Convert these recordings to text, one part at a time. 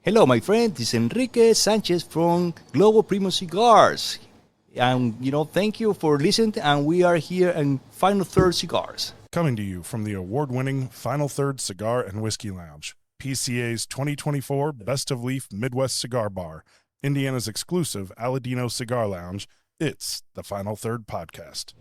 Hello, my friend. This is Enrique Sanchez from Global Premium Cigars. And, thank you for listening. And we are here in Final Third Cigars. Coming to you from the award-winning Final Third Cigar and Whiskey Lounge, PCA's 2024 Best of Leaf Midwest Cigar Bar, Indiana's exclusive Aladino Cigar Lounge. It's the Final Third Podcast.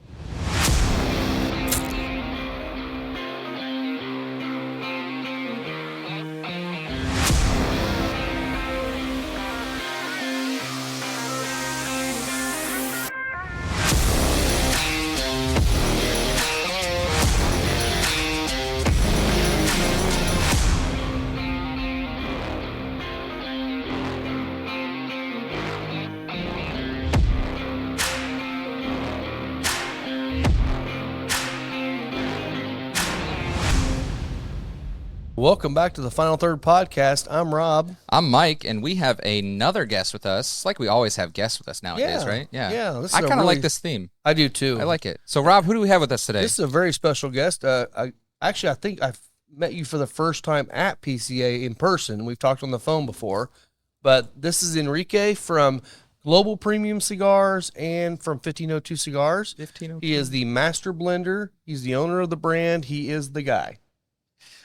Welcome back to the Final Third Podcast. I'm Rob. I'm Mike, and we have another guest with us. It's like we always have guests with us nowadays, right? Yeah. I kind of like this theme. I do too. I like it. So, Rob, who do we have with us today? This is a very special guest. I think I've met you for the first time at PCA in person. We've talked on the phone before, but this is Enrique from Global Premium Cigars and from 1502 Cigars. 1502. He is the master blender. He's the owner of the brand. He is the guy.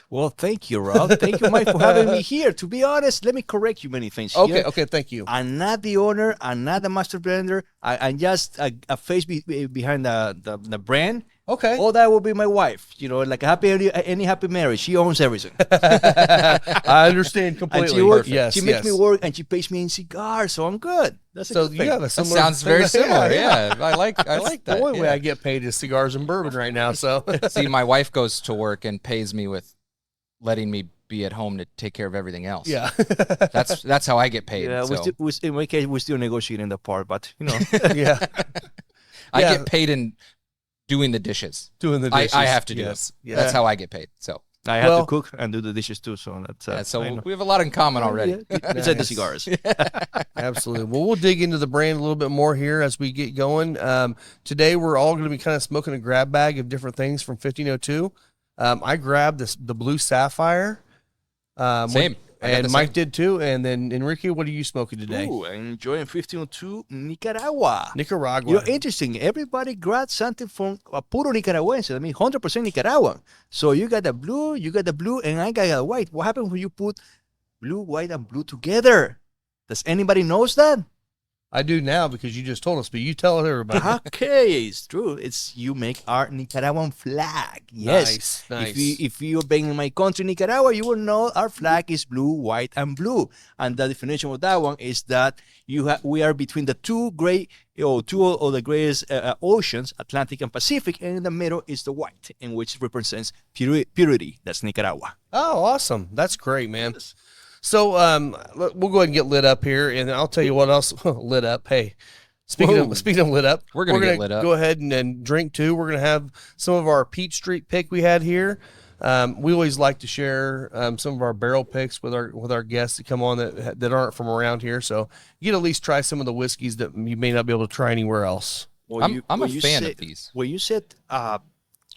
Well, thank you, Rob. Thank you, Mike, for having me here. To be honest, let me correct you many things here. Okay, thank you. I'm not the owner. I'm not the master blender. I'm just a face behind the brand. Okay. All that will be my wife. Like any happy marriage. She owns everything. I understand completely. She makes me work, and she pays me in cigars, so I'm good. That's so a good thing. that sounds very similar. Yeah. I like that. The only way I get paid is cigars and bourbon right now. So see, my wife goes to work and pays me with letting me be at home to take care of everything else. Yeah. That's how I get paid. Yeah, so. in my case, we're still negotiating the part, but Yeah. I get paid in doing the dishes. I have to do it. Yeah. That's how I get paid. So I have to cook and do the dishes too. So that's so we have a lot in common already. Besides the cigars. Absolutely. Well, we'll dig into the brand a little bit more here as we get going. Today, we're all going to be kind of smoking a grab bag of different things from 1502. I grabbed the blue sapphire. Same. And Mike did too. And then Enrique, what are you smoking today? Ooh, I'm enjoying 1502 Nicaragua. Interesting. Everybody grabbed something from a puro Nicaraguense. 100% Nicaraguan. So you got the blue, and I got the white. What happens when you put blue, white, and blue together? Does anybody knows that? I do now because you just told us, but you tell everybody. Okay, it's true. It's you make our Nicaraguan flag. Yes. Nice. If you're been in my country, Nicaragua, you will know our flag is blue, white, and blue. And the definition of that one is that we are between the two of the greatest oceans, Atlantic and Pacific, and in the middle is the white, in which represents purity. That's Nicaragua. Oh, awesome. That's great, man. So we'll go ahead and get lit up here, and I'll tell you what else lit up. Hey, speaking of lit up, we're gonna get lit up. Go ahead and drink too. We're gonna have some of our Peach Street pick we had here. We always like to share some of our barrel picks with our guests that come on that aren't from around here. So you can at least try some of the whiskeys that you may not be able to try anywhere else. Well, I'm a fan of these. When you said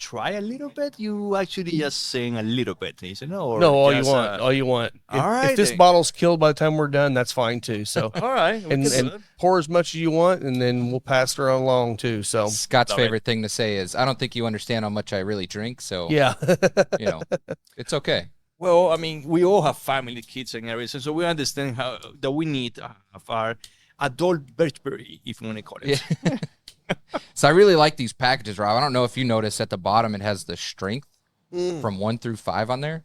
try a little bit, you actually just saying a little bit. You say all you want. All you want. All right. If this bottle's killed by the time we're done, that's fine too. So all right, and pour as much as you want, and then we'll pass it along too. So Scott's favorite thing to say is, "I don't think you understand how much I really drink." So yeah, it's okay. Well, we all have family, kids, and everything, so we understand that we need our adult Birchberry, if you want to call it. Yeah. So I really like these packages, Rob. I don't know if you notice at the bottom it has the strength from 1 through 5 on there.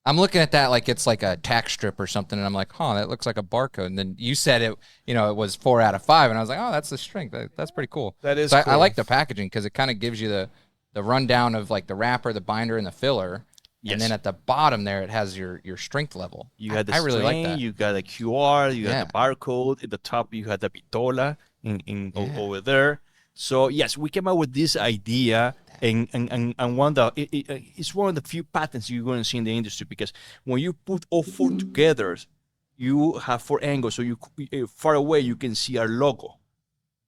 I'm looking at that like it's like a tax strip or something, and I'm like, that looks like a barcode. And then you said it was 4 out of 5, and I was like, that's the strength. That's pretty cool. That is cool. cool. I like the packaging because it kind of gives you the rundown of like the wrapper, the binder, and the filler. Yes. And then at the bottom there, it has your strength level. You got the I really like that. You got the QR, you got the barcode. At the top, you had the Vitola over there. So yes, we came up with this idea, and it's one of the few patents you're going to see in the industry, because when you put all 4 together, you have 4 angles, so you far away you can see our logo.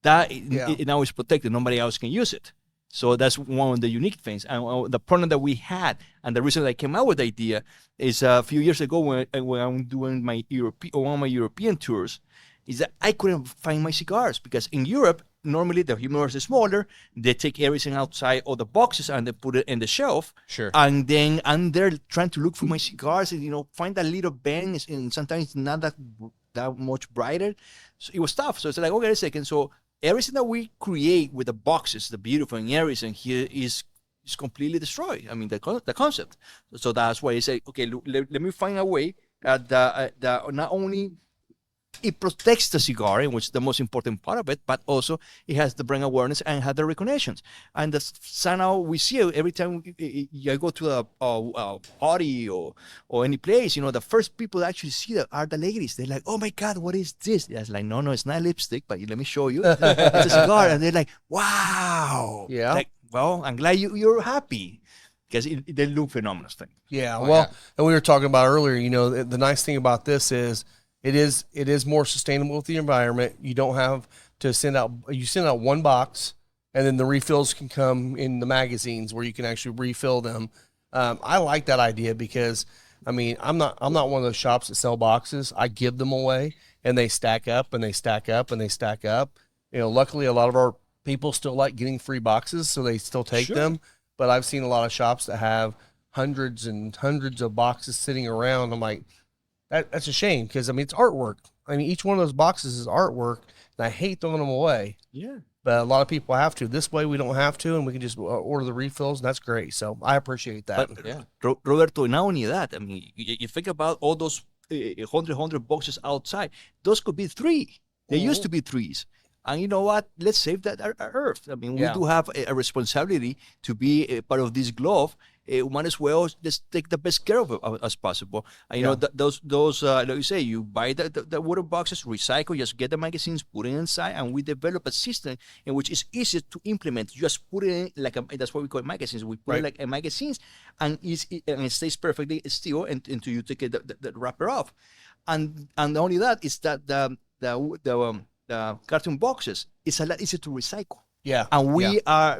That now is protected; nobody else can use it. So that's one of the unique things. And the problem that we had, and the reason I came out with the idea, is a few years ago when I'm doing one of my European tours, is that I couldn't find my cigars because in Europe, normally the humidors is smaller. They take everything outside of the boxes and they put it in the shelf. Sure. And then I'm there trying to look for my cigars and, find that little bend. And sometimes it's not that much brighter. So it was tough. So it's like, okay, a second. So everything that we create with the boxes, the beautiful and everything here is completely destroyed. I mean, the concept. So that's why I say, okay, look, let me find a way that not only it protects the cigar, which is the most important part of it, but also it has the brand awareness and has the recognitions. And somehow we see it every time I go to a party or any place, the first people that actually see that are the ladies. They're like, oh my God, what is this? It's like, no, it's not lipstick, but let me show you. It's a cigar. And they're like, wow. Yeah. Like, well, I'm glad you're happy because they look phenomenal thing. Yeah. Oh, Well, yeah. and we were talking about earlier, the nice thing about this is it is more sustainable with the environment. You don't have to send out one box and then the refills can come in the magazines where you can actually refill them. I like that idea because I mean, I'm not one of those shops that sell boxes. I give them away and they stack up and they stack up and they stack up. Luckily a lot of our people still like getting free boxes, so they still take them. But I've seen a lot of shops that have hundreds and hundreds of boxes sitting around. I'm like, that's a shame because, I mean, it's artwork. I mean, each one of those boxes is artwork, and I hate throwing them away. Yeah. But a lot of people have to. This way we don't have to, and we can just order the refills, and that's great. So I appreciate that. But, Roberto, not only that, I mean, you think about all those 100 boxes outside. Those could be 3. They used to be 3s. And you know what? Let's save that our Earth. I mean, we do have a responsibility to be a part of this globe. Might as well just take the best care of it as possible. And, those like you say, you buy the wooden boxes, recycle, just get the magazines, put it inside, and we develop a system in which it's easy to implement. You just put it in that's what we call magazines. We put it like magazines, and it stays perfectly still until you take the wrapper off. And only that is that the carton boxes is a lot easier to recycle. Yeah. And we are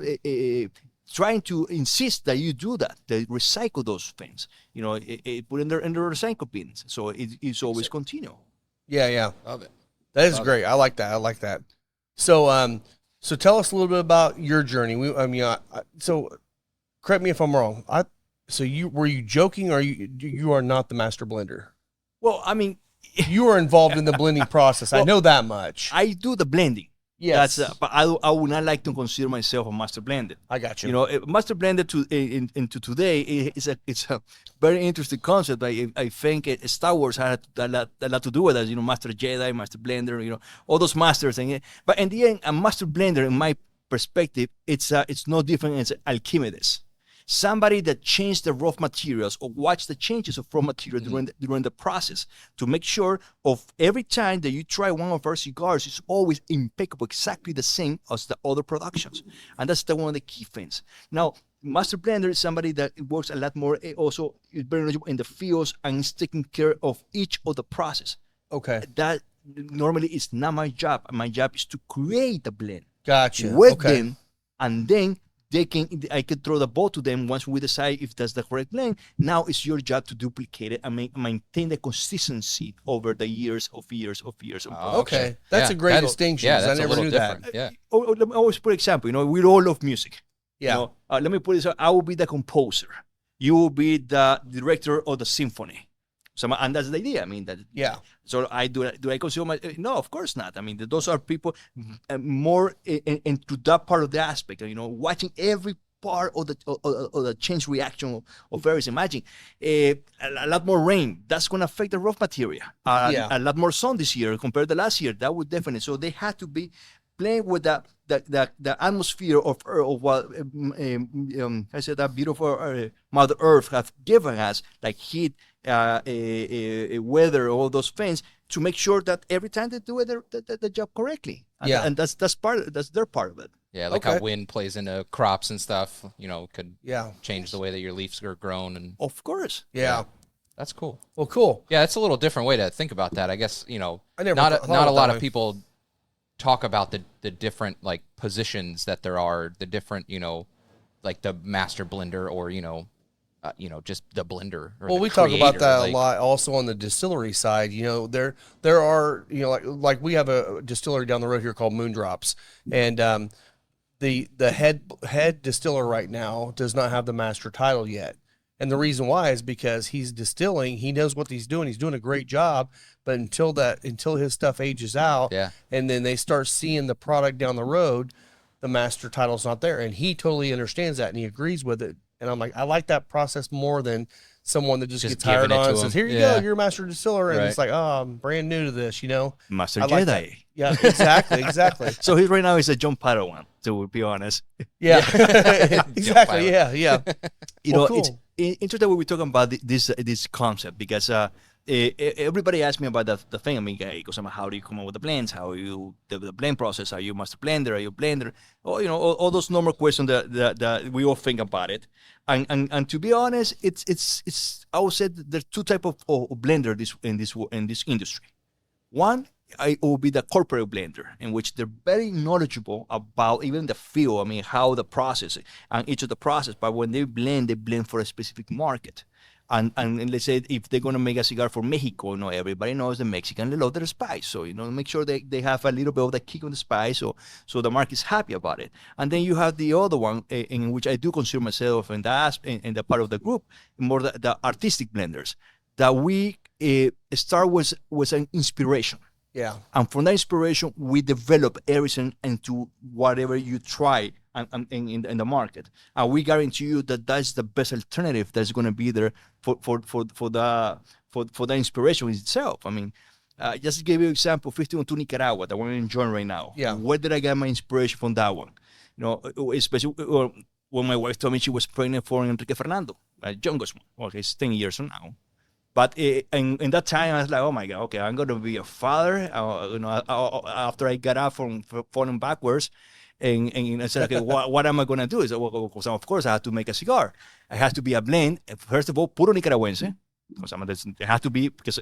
trying to insist that you do that, recycle those things. Put in the recycle bins, so it's always continue. Yeah. Love it. That is great. I like that. So, so tell us a little bit about your journey. So correct me if I'm wrong. So were you joking, or you are not the master blender? Well, I mean, you are involved in the blending process. I know that much. I do the blending. Yes. But I would not like to consider myself a master blender. I got you. Master blender into today it's a very interesting concept. I think Star Wars had a lot to do with that. Master Jedi, Master Blender, all those masters. But in the end, a master blender, in my perspective, it's no different as Alchemist. Somebody that changed the raw materials or watched the changes of raw material during the process to make sure of every time that you try one of our cigars, it's always impeccable, exactly the same as the other productions. And that's one of the key things. Now, master blender is somebody that works a lot more, also is very knowledgeable in the fields and is taking care of each of the process. Okay. That normally is not my job. My job is to create the blend. Gotcha. With them, and then I can throw the ball to them once we decide if that's the correct blend. Now it's your job to duplicate it and maintain the consistency over the years of years. Okay. That's a great distinction. Yeah, I never knew that. Yeah. Let me always put an example. We all love music. Yeah. Let me put it so I will be the composer. You will be the director of the symphony. And that's the idea. I mean, so do I consider no, of course not. I mean, those are people more into that part of the aspect, watching every part of the change reaction of various. Imagine a lot more rain. That's going to affect the raw material. A lot more sun this year compared to last year. That would definitely. So they had to be playing with the atmosphere of what I said that beautiful Mother Earth have given us, like heat, weather, all those things, to make sure that every time they do the job correctly. And that's their part of it. Yeah, like how wind plays into crops and stuff, could change the way that your leaves are grown. And of course. Yeah. That's cool. Well, cool. Yeah, it's a little different way to think about that. I guess, I never not a lot of people talk about the different like positions that there are, the different, like the master blender or, just the blender. Or well, we talk about that a lot also on the distillery side. There are, like we have a distillery down the road here called Moondrops, and the head distiller right now does not have the master title yet. And the reason why is because he's distilling, he knows what he's doing a great job, but until his stuff ages out, and then they start seeing the product down the road, the master title's not there. And he totally understands that and he agrees with it. And I'm like, I like that process more than someone that just gets hired on and says, here you go, you're a master distiller. And it's like, oh, I'm brand new to this, Master Jedi. That. Yeah, exactly. So he right now is a John Padawan, to be honest. Yeah, exactly. Yeah. Cool. It's interesting when we're talking about this concept because everybody asks me about the thing. I mean, how do you come up with the blends? How you the blend process? Are you master blender? Are you blender? All those normal questions that we all think about it. And to be honest, it's I would say that there's two types of blender in this industry. One, it will be the corporate blender, in which they're very knowledgeable about even the field. I mean, how the process and each of the process. But when they blend for a specific market. And let's say if they're going to make a cigar for Mexico, everybody knows the Mexican, they love their spice. So, make sure they have a little bit of the kick on the spice so the market is happy about it. And then you have the other one, in which I do consider myself in the part of the group, more the artistic blenders, that we start with an inspiration. Yeah. And from that inspiration, we develop everything into whatever you try in the market. And we guarantee you that that's the best alternative that's going to be there for the inspiration itself. I mean, just to give you an example, 51 Nicaragua, that we're enjoying right now. Yeah. Where did I get my inspiration from that one? Especially when my wife told me she was pregnant for Enrique Fernando, my youngest one. Well, he's 10 years from now. But in that time, I was like, oh my God, okay, I'm going to be a father. After I got out from falling backwards, and I said, okay, what am I going to do? So of course, I have to make a cigar. It has to be a blend. First of all, puro nicaragüense. It has to be, because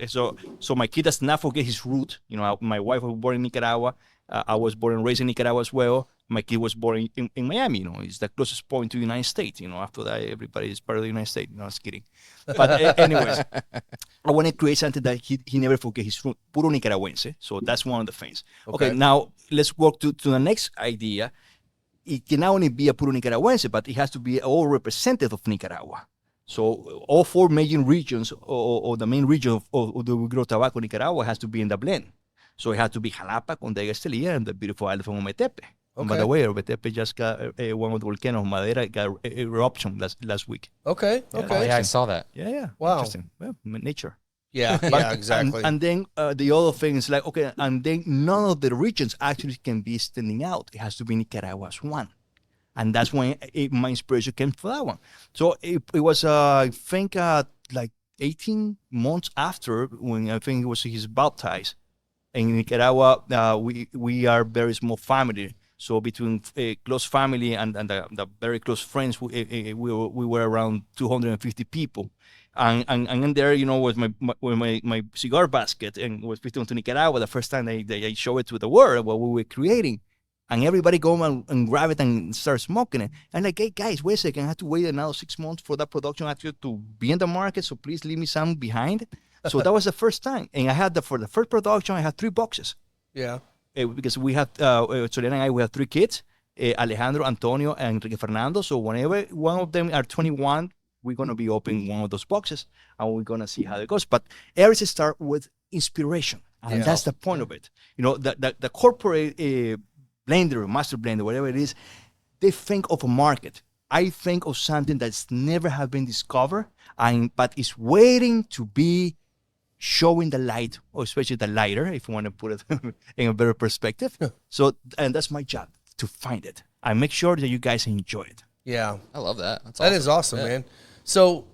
so my kid does not forget his root. My wife was born in Nicaragua. I was born and raised in Nicaragua as well. My kid was born in Miami. It's the closest point to the United States. After that, everybody is part of the United States. I was kidding. But anyways, I want to create something that he never forget his root, puro nicaragüense. So that's one of the things. Okay, now let's work to the next idea. It can not only be a puro nicaragüense, but it has to be all representative of Nicaragua. So all four major regions or the main region of the we grow tobacco, Nicaragua, has to be in the blend. So it has to be Jalapa, Condega, Estelilla, and the beautiful island from Ometepe. And by the way, Ometepe just got one of the volcanoes, Madera, got eruption last week. Okay. Oh, yeah, I saw that. Yeah. Wow. Interesting. Well, nature. Yeah, exactly. And then the other thing is like, okay, and then none of the regions actually can be standing out. It has to be Nicaragua's one. And that's when my inspiration came for that one. So it was, I think, like 18 months after, when I think it was his baptized. In Nicaragua, we are very small family. So between close family and the very close friends, we were around 250 people. And in there, was my cigar basket, and was 51 to Nicaragua. The first time they show it to the world what we were creating. And everybody go and grab it and start smoking it. And like, hey, guys, wait a second. I have to wait another 6 months for that production actually to be in the market. So please leave me some behind. So that was the first time. And I had for the first production, I had 3 boxes. Yeah. Because we have, Soriana and I, we have 3 kids, Alejandro, Antonio, and Enrique Fernando. So whenever one of them are 21, we're going to be opening one of those boxes. And we're going to see how it goes. But everything starts with inspiration. And that's the point of it. The corporate blender, master blender, whatever it is, they think of a market. I think of something that's never have been discovered, but is waiting to be showing the light, or especially the lighter, if you want to put it in a better perspective. So, and that's my job, to find it. I make sure that you guys enjoy it. Yeah. I love that. That is awesome, man. So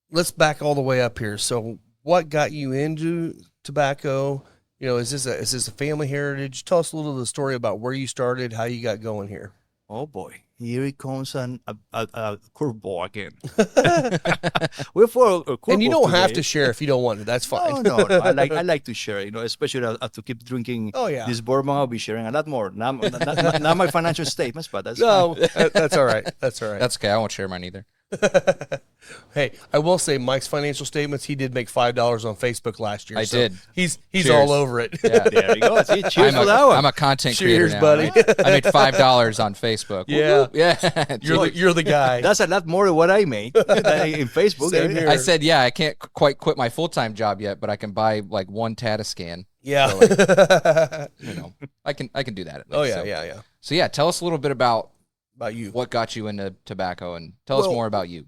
let's back all the way up here. So what got you into tobacco? Is this a family heritage? Tell us a little of the story about where you started, how you got going here. Oh boy. here it comes a curveball again. We're for a curveball And you don't have today. to share if you don't want to. That's fine. No. I like to share, especially to keep drinking this bourbon. I'll be sharing a lot more. Not my financial statements, but that's No, fine. that's all right. That's all right. That's okay. I won't share mine either. Hey, I will say Mike's financial statements. He did make $5 on Facebook last year. I so did. He's Cheers. all over it. Yeah. There you go. See, cheers for that one. I'm a content Cheers, creator now. buddy. I made $5 on Facebook. Yeah. Yeah. You're the guy. That's a lot more than what I made in Facebook. Same here. I said, yeah, I can't quite quit my full-time job yet, but I can buy like one Tatiscan. Yeah. So, like, I can do that. At least. Oh yeah, So, yeah. So yeah, tell us a little bit about you. what got you into tobacco, and tell us more about you.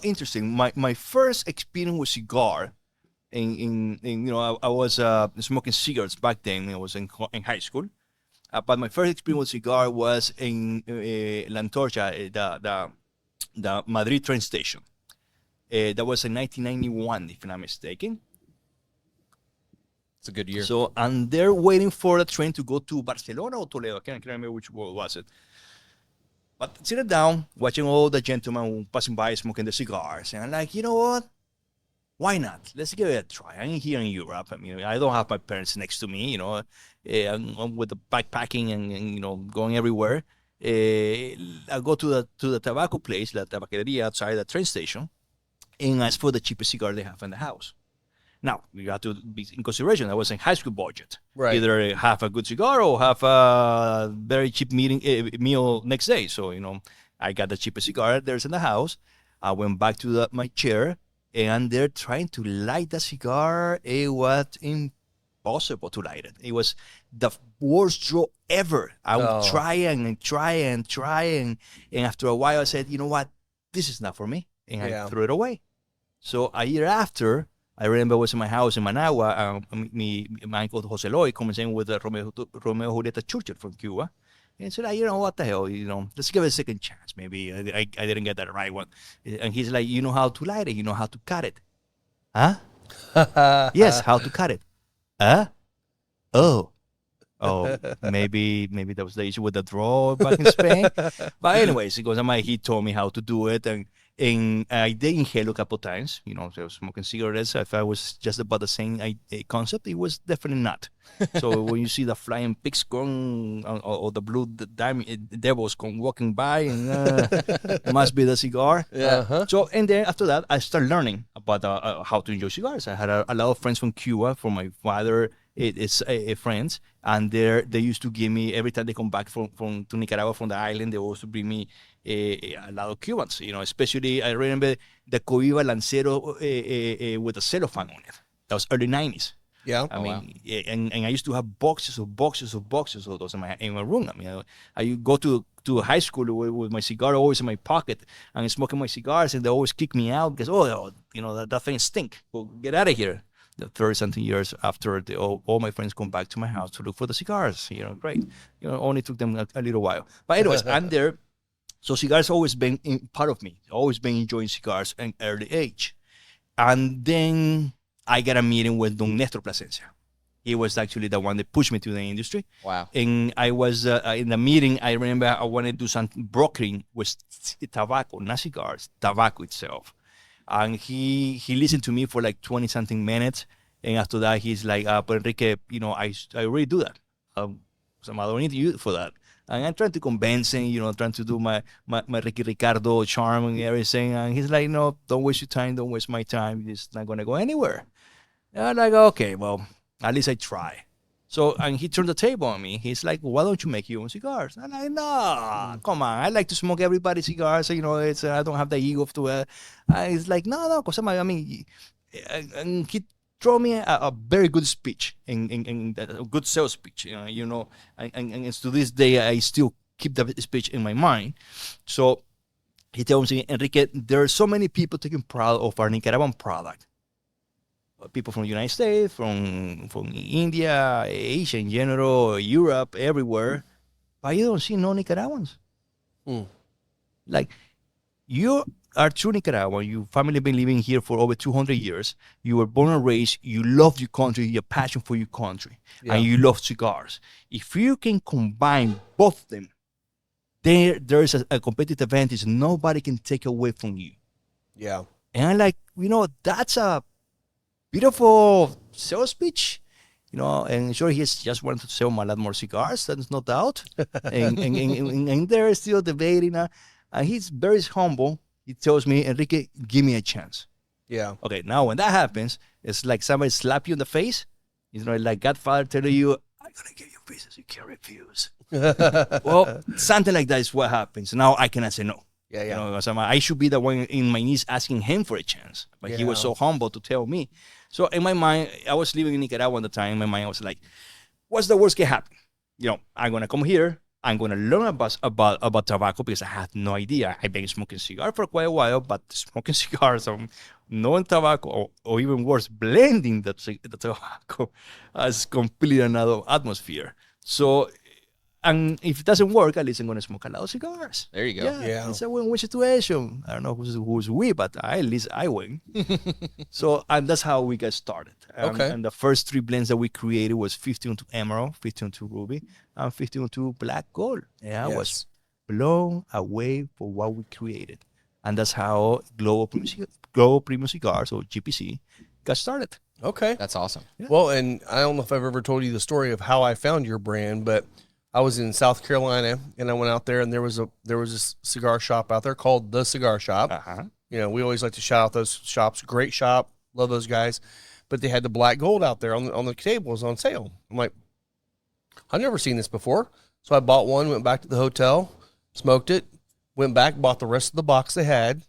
Interesting. My first experience with cigar, I was smoking cigarettes back then. I was in high school, but my first experience with cigar was in La Antorcha, the Madrid train station. That was in 1991, if I'm not mistaken. It's a good year. So, and they're waiting for the train to go to Barcelona or Toledo. I can't remember which one was it. But sitting down, watching all the gentlemen passing by smoking the cigars. And I'm like, you know what? Why not? Let's give it a try. I'm here in Europe. I mean, I don't have my parents next to me, I'm with the backpacking and going everywhere. I go to the tobacco place, la tabaqueria outside the train station, and ask for the cheapest cigar they have in the house. Now, you have to be in consideration, that was in high school budget. Right. Either have a good cigar or have a very cheap meal next day. So, I got the cheapest cigar there's in the house. I went back to my chair, and they're trying to light the cigar. It was impossible to light it. It was the worst draw ever. I would try and after a while I said, you know what? This is not for me. And I threw it away. So a year after, I remember I was in my house in Managua. My uncle Jose Loy commencing with Romeo Julieta Churchill from Cuba. And said, what the hell, let's give it a second chance. Maybe I didn't get that right one. And he's like, you know how to light it. You know how to cut it. Huh? Yes, how to cut it. Huh? Oh, maybe that was the issue with the draw back in Spain. But anyways, he told me how to do it. And I did inhale a couple of times, so smoking cigarettes. If I was just about the same concept, it was definitely not. So when you see the flying pigs going, or the blue devils walking by, and it must be the cigar. Yeah. Uh-huh. So, and then after that, I started learning about how to enjoy cigars. I had a lot of friends from Cuba, from my father, friends, and they used to give me, every time they come back to Nicaragua from the island, they also bring me a lot of Cubans, especially I remember the Cohiba Lancero with a cellophane on it. That was early 90s. Yeah. I mean, and I used to have boxes of those in my room. I mean, I go to high school with my cigar always in my pocket and smoking my cigars, and they always kick me out because, that thing stink. Well, get out of here. The 30-something years after all my friends come back to my house to look for the cigars, great. Only took them a little while. But anyways, I'm there. So cigars always been part of me. Always been enjoying cigars at an early age. And then I got a meeting with Don Nestor Plasencia. He was actually the one that pushed me to the industry. Wow. And I was in the meeting, I remember I wanted to do some brokering with tobacco, not cigars, tobacco itself. And he listened to me for like 20-something minutes. And after that, he's like, but Enrique, I already do that. So I don't need you for that. And I'm trying to convince him, trying to do my Ricky Ricardo charm and everything. And he's like, no, don't waste your time. Don't waste my time. It's not going to go anywhere. And I'm like, okay, well, at least I try. So, and he turned the table on me. He's like, why don't you make your own cigars? I'm like, no, come on. I like to smoke everybody's cigars. It's I don't have the ego to it. He's like, no, because and he throw me a very good speech, and a good sales speech, and to this day, I still keep that speech in my mind. So he tells me, Enrique, there are so many people taking pride of our Nicaraguan product. People from the United States, from India, Asia in general, Europe, everywhere. But you don't see no Nicaraguans. Like, you are true Nicaraguan. Your family been living here for over 200 years. You were born and raised. You love your country. You have passion for your country. Yeah. And you love cigars. If you can combine both of them, there's a competitive advantage nobody can take away from you. Yeah. And I'm like, that's a beautiful sales pitch. And sure, he's just wanted to sell a lot more cigars. There's no doubt. and they're still debating. And he's very humble. He tells me, Enrique, give me a chance. Yeah. Okay, now when that happens, it's like somebody slap you in the face. Like Godfather telling you, I'm going to give you pieces you can't refuse. Well, something like that is what happens. Now I cannot say no. Yeah. I should be the one in my knees asking him for a chance. But he was so humble to tell me. So in my mind, I was living in Nicaragua at the time. In my mind, I was like, what's the worst can happen? I'm going to come here. I'm going to learn about tobacco because I had no idea. I've been smoking cigars for quite a while, but smoking cigars on non-tobacco or even worse, blending the tobacco is completely another atmosphere. So, and if it doesn't work, at least I'm going to smoke a lot of cigars. There you go. Yeah. It's a win-win situation. I don't know who's we, but at least I win. So, and that's how we got started. Okay. And the first 3 blends that we created was 1502 Emerald, 1502 Ruby, and 1502 Black Gold. And I was blown away for what we created. And that's how Global Premium Cigars, or GPC, got started. Okay. That's awesome. Yeah. Well, and I don't know if I've ever told you the story of how I found your brand, but I was in South Carolina and I went out there and there was a cigar shop out there called The Cigar Shop. Uh-huh. We always like to shout out those shops. Great shop. Love those guys. But they had the Black Gold out there on the tables on sale. I'm like, I've never seen this before. So I bought one, went back to the hotel, smoked it, went back, bought the rest of the box they had.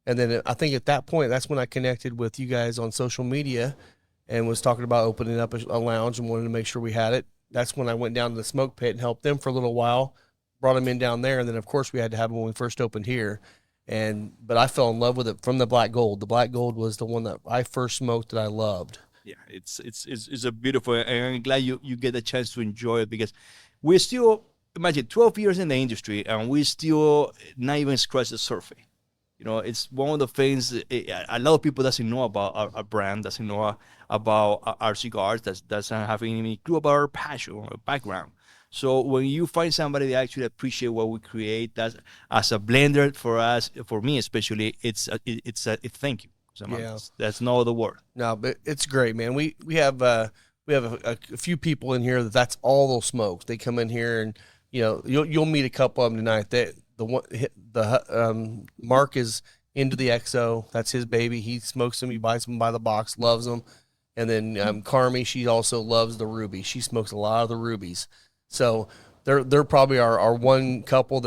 And then I think at that point, that's when I connected with you guys on social media and was talking about opening up a lounge and wanted to make sure we had it. That's when I went down to the smoke pit and helped them for a little while, brought them in down there. And then, of course, we had to have them when we first opened here. But I fell in love with it from the Black Gold. The Black Gold was the one that I first smoked that I loved. Yeah, it's a beautiful, and I'm glad you get a chance to enjoy it because we're still, imagine 12 years in the industry and we still not even scratch the surface. It's one of the things a lot of people doesn't know about our brand, doesn't know about our cigars, doesn't have any clue about our passion or background. So when you find somebody that actually appreciate what we create, that's as a blender for us, for me especially, it's a thank you. That's no other word. No, but it's great, man. We have a few people in here that's all they'll smoke. They come in here and you'll meet a couple of them tonight. Mark is into the XO. That's his baby. He smokes them. He buys them by the box. Loves them. And then Carmi, she also loves the Ruby. She smokes a lot of the Rubies. So they're probably our one couple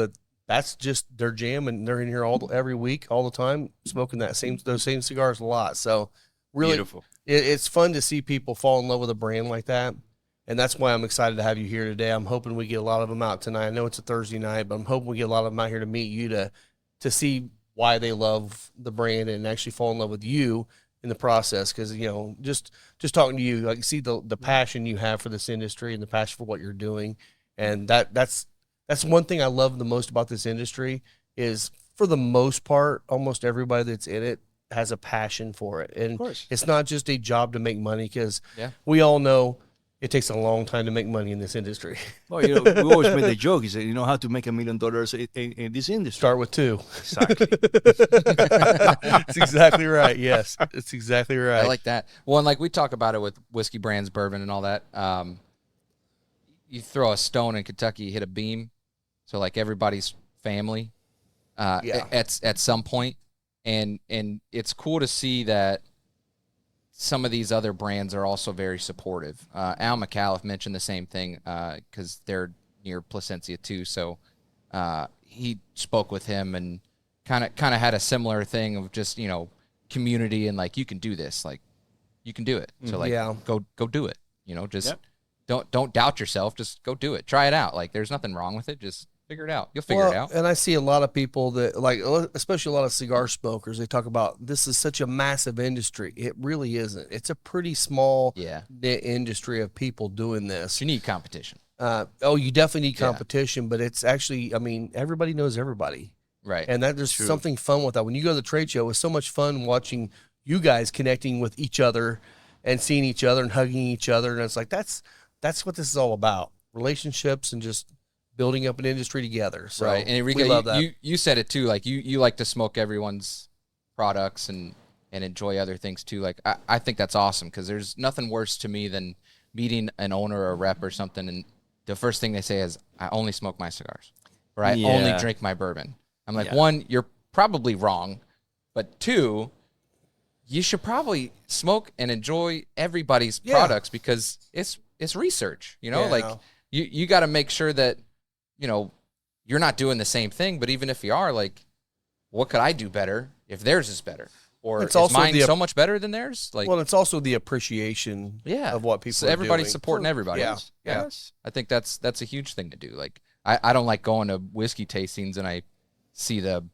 that's just their jam, and they're in here every week, all the time, smoking those same cigars a lot. So really, beautiful. It's fun to see people fall in love with a brand like that. And that's why I'm excited to have you here today. I'm hoping we get a lot of them out tonight. I know it's a Thursday night, but I'm hoping we get a lot of them out here to meet you to see why they love the brand and actually fall in love with you in the process. Because just talking to you, I see the passion you have for this industry and the passion for what you're doing, and that's one thing I love the most about this industry is, for the most part, almost everybody that's in it has a passion for it, and it's not just a job to make money. Because we all know it takes a long time to make money in this industry. Well, we always make the joke. Is that how to make $1 million in this industry? Start with 2. Exactly. That's exactly right. Yes, it's exactly right. I like that. Well, and like we talk about it with whiskey brands, bourbon, and all that. You throw a stone in Kentucky, you hit a beam. So like everybody's family at some point. And it's cool to see that some of these other brands are also very supportive. Al McAuliffe mentioned the same thing because they're near Placencia too. So he spoke with him and kind of had a similar thing of just community and like, you can do this, like you can do it. So like go do it. Just don't doubt yourself. Just go do it. Try it out. Like there's nothing wrong with it. Just figure it out. You'll figure it out. And I see a lot of people that like, especially a lot of cigar smokers, they talk about this is such a massive industry. It really isn't. It's a pretty small industry of people doing this. You need competition. You definitely need competition, but it's actually, everybody knows everybody. Right. And there's something fun with that. When you go to the trade show, it's so much fun watching you guys connecting with each other and seeing each other and hugging each other. And it's like, that's what this is all about. Relationships and just building up an industry together. So right. And Enrique, we love that. you said it too. Like you like to smoke everyone's products and enjoy other things too. Like I think that's awesome because there's nothing worse to me than meeting an owner or a rep or something, and the first thing they say is, "I only smoke my cigars," or "I only drink my bourbon." I'm like, one, you're probably wrong, but two, you should probably smoke and enjoy everybody's products because it's research. You know, like you got to make sure that you're not doing the same thing. But even if you are, like, what could I do better if theirs is better? Or it's is mine so much better than theirs? Like, well, it's also the appreciation of what people are everybody's doing. supporting everybody. Yeah. I think that's a huge thing to do. Like, I don't like going to whiskey tastings and I see the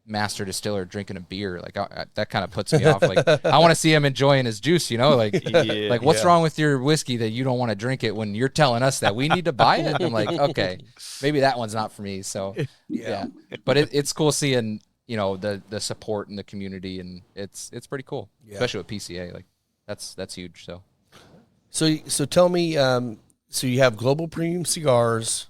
master distiller drinking a beer. Like, that kind of puts me off. Like, I want to see him enjoying his juice, Like, what's wrong with your whiskey that you don't want to drink it when you're telling us that we need to buy it? I'm like, okay, maybe that one's not for me. So, yeah. But it's cool seeing the support in the community, and it's pretty cool, especially with PCA. Like that's huge. So tell me, so you have Global Premium Cigars,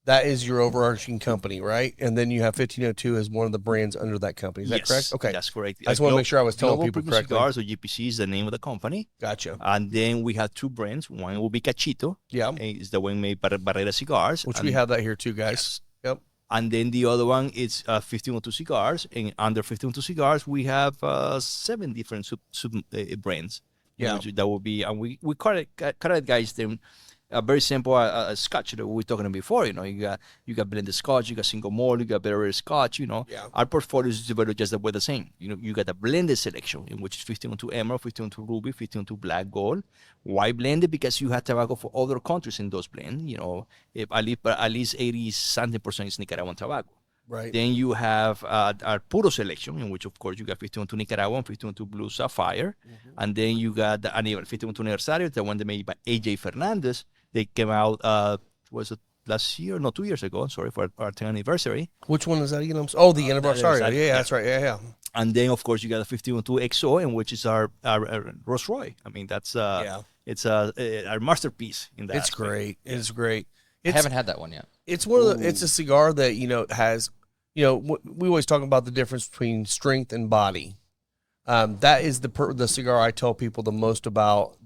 that is your overarching company, right? And then you have 1502 as one of the brands under that company. Is that correct? Okay, that's correct. I just want to make sure I was telling people Global correctly. Cigars, or GPC, is the name of the company. Gotcha. And then we have two brands. One will be Cachito. Yeah, is the one made by Barrera Cigars, which we have that here too, guys. Yep. And then the other one is 1502 Cigars. And under 1502 Cigars, we have 7 different sub brands. Yeah. That will be, and we categorize them very simple. Scotch that we were talking about before. You got blended Scotch, you got single malt, you got barrel Scotch. Our portfolio is divided just about the same. You got a blended selection, in which is 1502 Emerald, 1502 Ruby, 1502 Black Gold. Why blended? Because you have tobacco for other countries in those blends. If at least 80-something% is Nicaraguan tobacco. Right. Then you have our Puro selection, in which, of course, you got 1502 Nicaraguan, 1502 Blue Sapphire. And then you got the 1502 Aniversario, the one that made by A.J. Fernandez. They came out, was it last year? No, 2 years ago. Sorry, for our 10th anniversary. Which one is that again? Oh, the anniversary. Yeah, that's right. Yeah. And then, of course, you got the 1502 XO, in which is our Rose Roy. I mean, that's it's our masterpiece in that. It's aspect. Great. It's great. I haven't had that one yet. It's one of the. It's a cigar that has. We always talk about the difference between strength and body. That is the cigar I tell people the most about.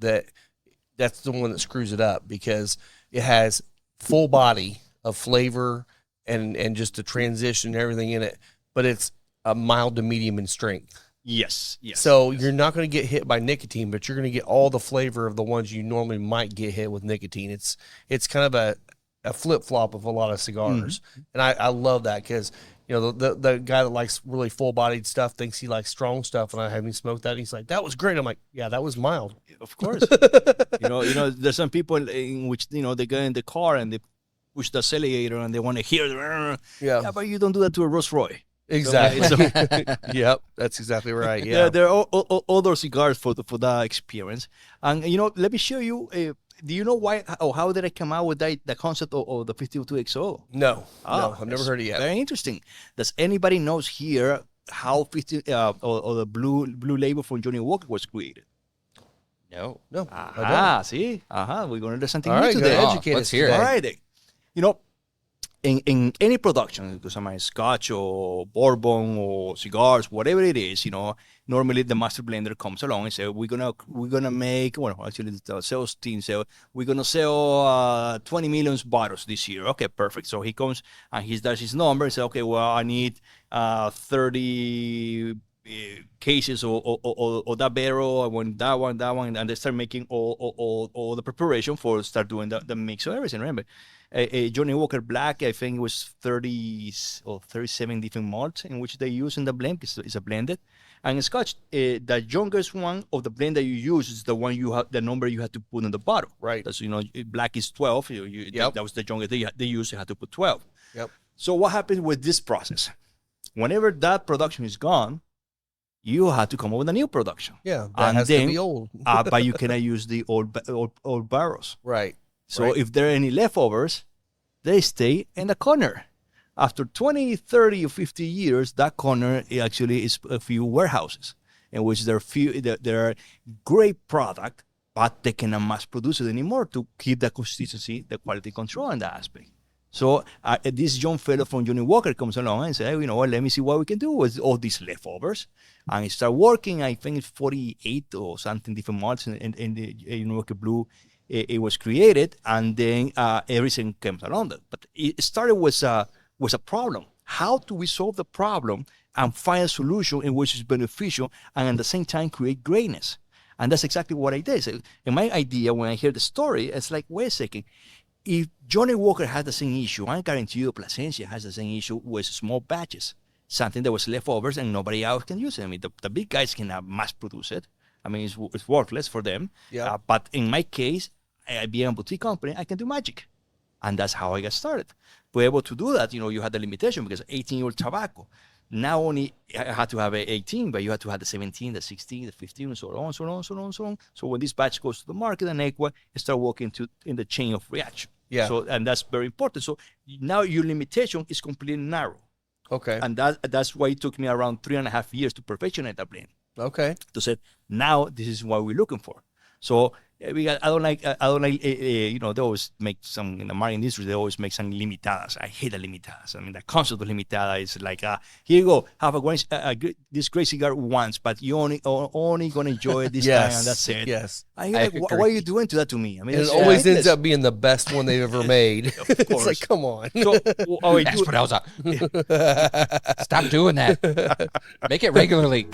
That's the one that screws it up because it has full body of flavor and just the transition and everything in it, but it's a mild to medium in strength. Yes. So you're not going to get hit by nicotine, but you're going to get all the flavor of the ones you normally might get hit with nicotine. It's kind of a flip-flop of a lot of cigars. And I love that because the guy that likes really full-bodied stuff thinks he likes strong stuff, and I have him smoke that, and he's like, that was great. I'm like, yeah, that was mild. Of course. There's some people in which they go in the car and they push the accelerator and they want to hear the but you don't do that to a Rose Roy. Exactly. Yep, that's exactly right. Yeah, there are other cigars for that experience. And let me show you. Do you know why? How did I come out with the concept of the 1502 XO? No, I've never heard it yet. Very interesting. Does anybody knows here how or the blue label from Johnny Walker was created? No. See? We're going to learn something new today. Let's hear it. All right. In any production, because I'm a Scotch or Bourbon or cigars, whatever it is, normally the master blender comes along and says, we're gonna make, actually the sales team said, we're gonna sell 20 million bottles this year. Okay, perfect. So he comes and he does his number and says, okay, well, I need 30 cases or that barrel. I want that one, and they start making all the preparation for start doing the mix of everything. Remember, a Johnny Walker Black, I think it was 30 or 37 different malts in which they use in the blend. It's a blended. And Scotch, the youngest one of the blend that you use is the one the number you have to put in the bottle. Right. That's, Black is 12. That was the youngest they used. You had to put 12. Yep. So what happens with this process? Whenever that production is gone, you have to come up with a new production. Yeah, that has to be old. But you cannot use the old barrels. Right. So if there are any leftovers, they stay in the corner. After 20, 30, or 50 years, that corner actually is a few warehouses in which there are great product, but they cannot mass produce it anymore to keep the consistency, the quality control in that aspect. So this young fellow from Johnny Walker comes along and says, hey, you know what, let me see what we can do with all these leftovers. And I start working, I think it's 48 or something different months in the Johnny Walker Blue. It was created, and then everything comes around it. But it started with a problem. How do we solve the problem and find a solution in which is beneficial and at the same time create greatness? And that's exactly what I did. So in my idea, when I hear the story, it's like, wait a second. If Johnny Walker has the same issue, I guarantee you Plasencia has the same issue with small batches, something that was leftovers and nobody else can use it. I mean, the big guys can mass produce it. I mean, it's worthless for them. Yeah. But in my case, being a boutique company, I can do magic. And that's how I got started. But able to do that, you had the limitation because 18-year-old tobacco. Not only I had to have 18, but you had to have the 17, the 16, the 15, and so on, so on, so on, so on. So when this batch goes to the market, and Equa start working in the chain of reaction. Yeah. So, and that's very important. So now your limitation is completely narrow. Okay. And that's why it took me around 3.5 years to perfectionate that blend. Okay. To say, now this is what we're looking for. So I don't like, they always make some, in the marketing industry, they always make some limitadas. I hate the limitadas. I mean, the concept of limitada is like, here you go, have this great cigar once, but you only going to enjoy it this time, and that's it. Yes. Why are you doing that to me? I mean, And it always ends up being the best one they've ever made. It's like, come on. So, That's what I was Stop doing that. Make it regularly.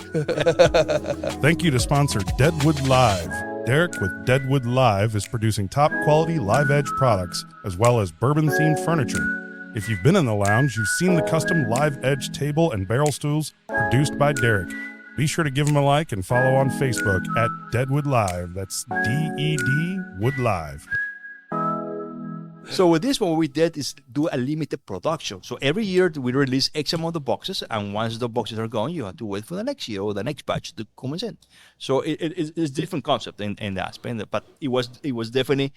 Thank you to sponsor Deadwood Live. Derek with Deadwood Live is producing top quality live edge products as well as bourbon themed furniture. If you've been in the lounge, you've seen the custom live edge table and barrel stools produced by Derek. Be sure to give him a like and follow on Facebook at Deadwood Live. That's DED Wood Live. So with this one, what we did is do a limited production. So every year we release X amount of boxes, and once the boxes are gone, you have to wait for the next year or the next batch to come in. So it's different concept in that aspect, but it was definitely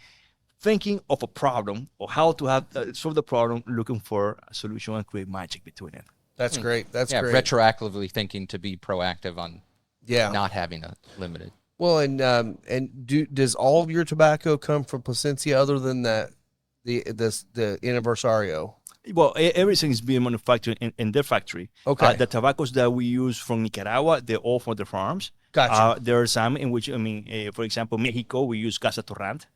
thinking of a problem or how to have solve the problem, looking for a solution and create magic between it. That's great. That's great. Retroactively thinking to be proactive on not having a limited. Well, and does all of your tobacco come from Plasencia other than that? The Anniversario. Well, everything is being manufactured in their factory. Okay. The tobaccos that we use from Nicaragua, they're all from the farms. Gotcha. There are some in which, for example, Mexico, we use Casa Torrant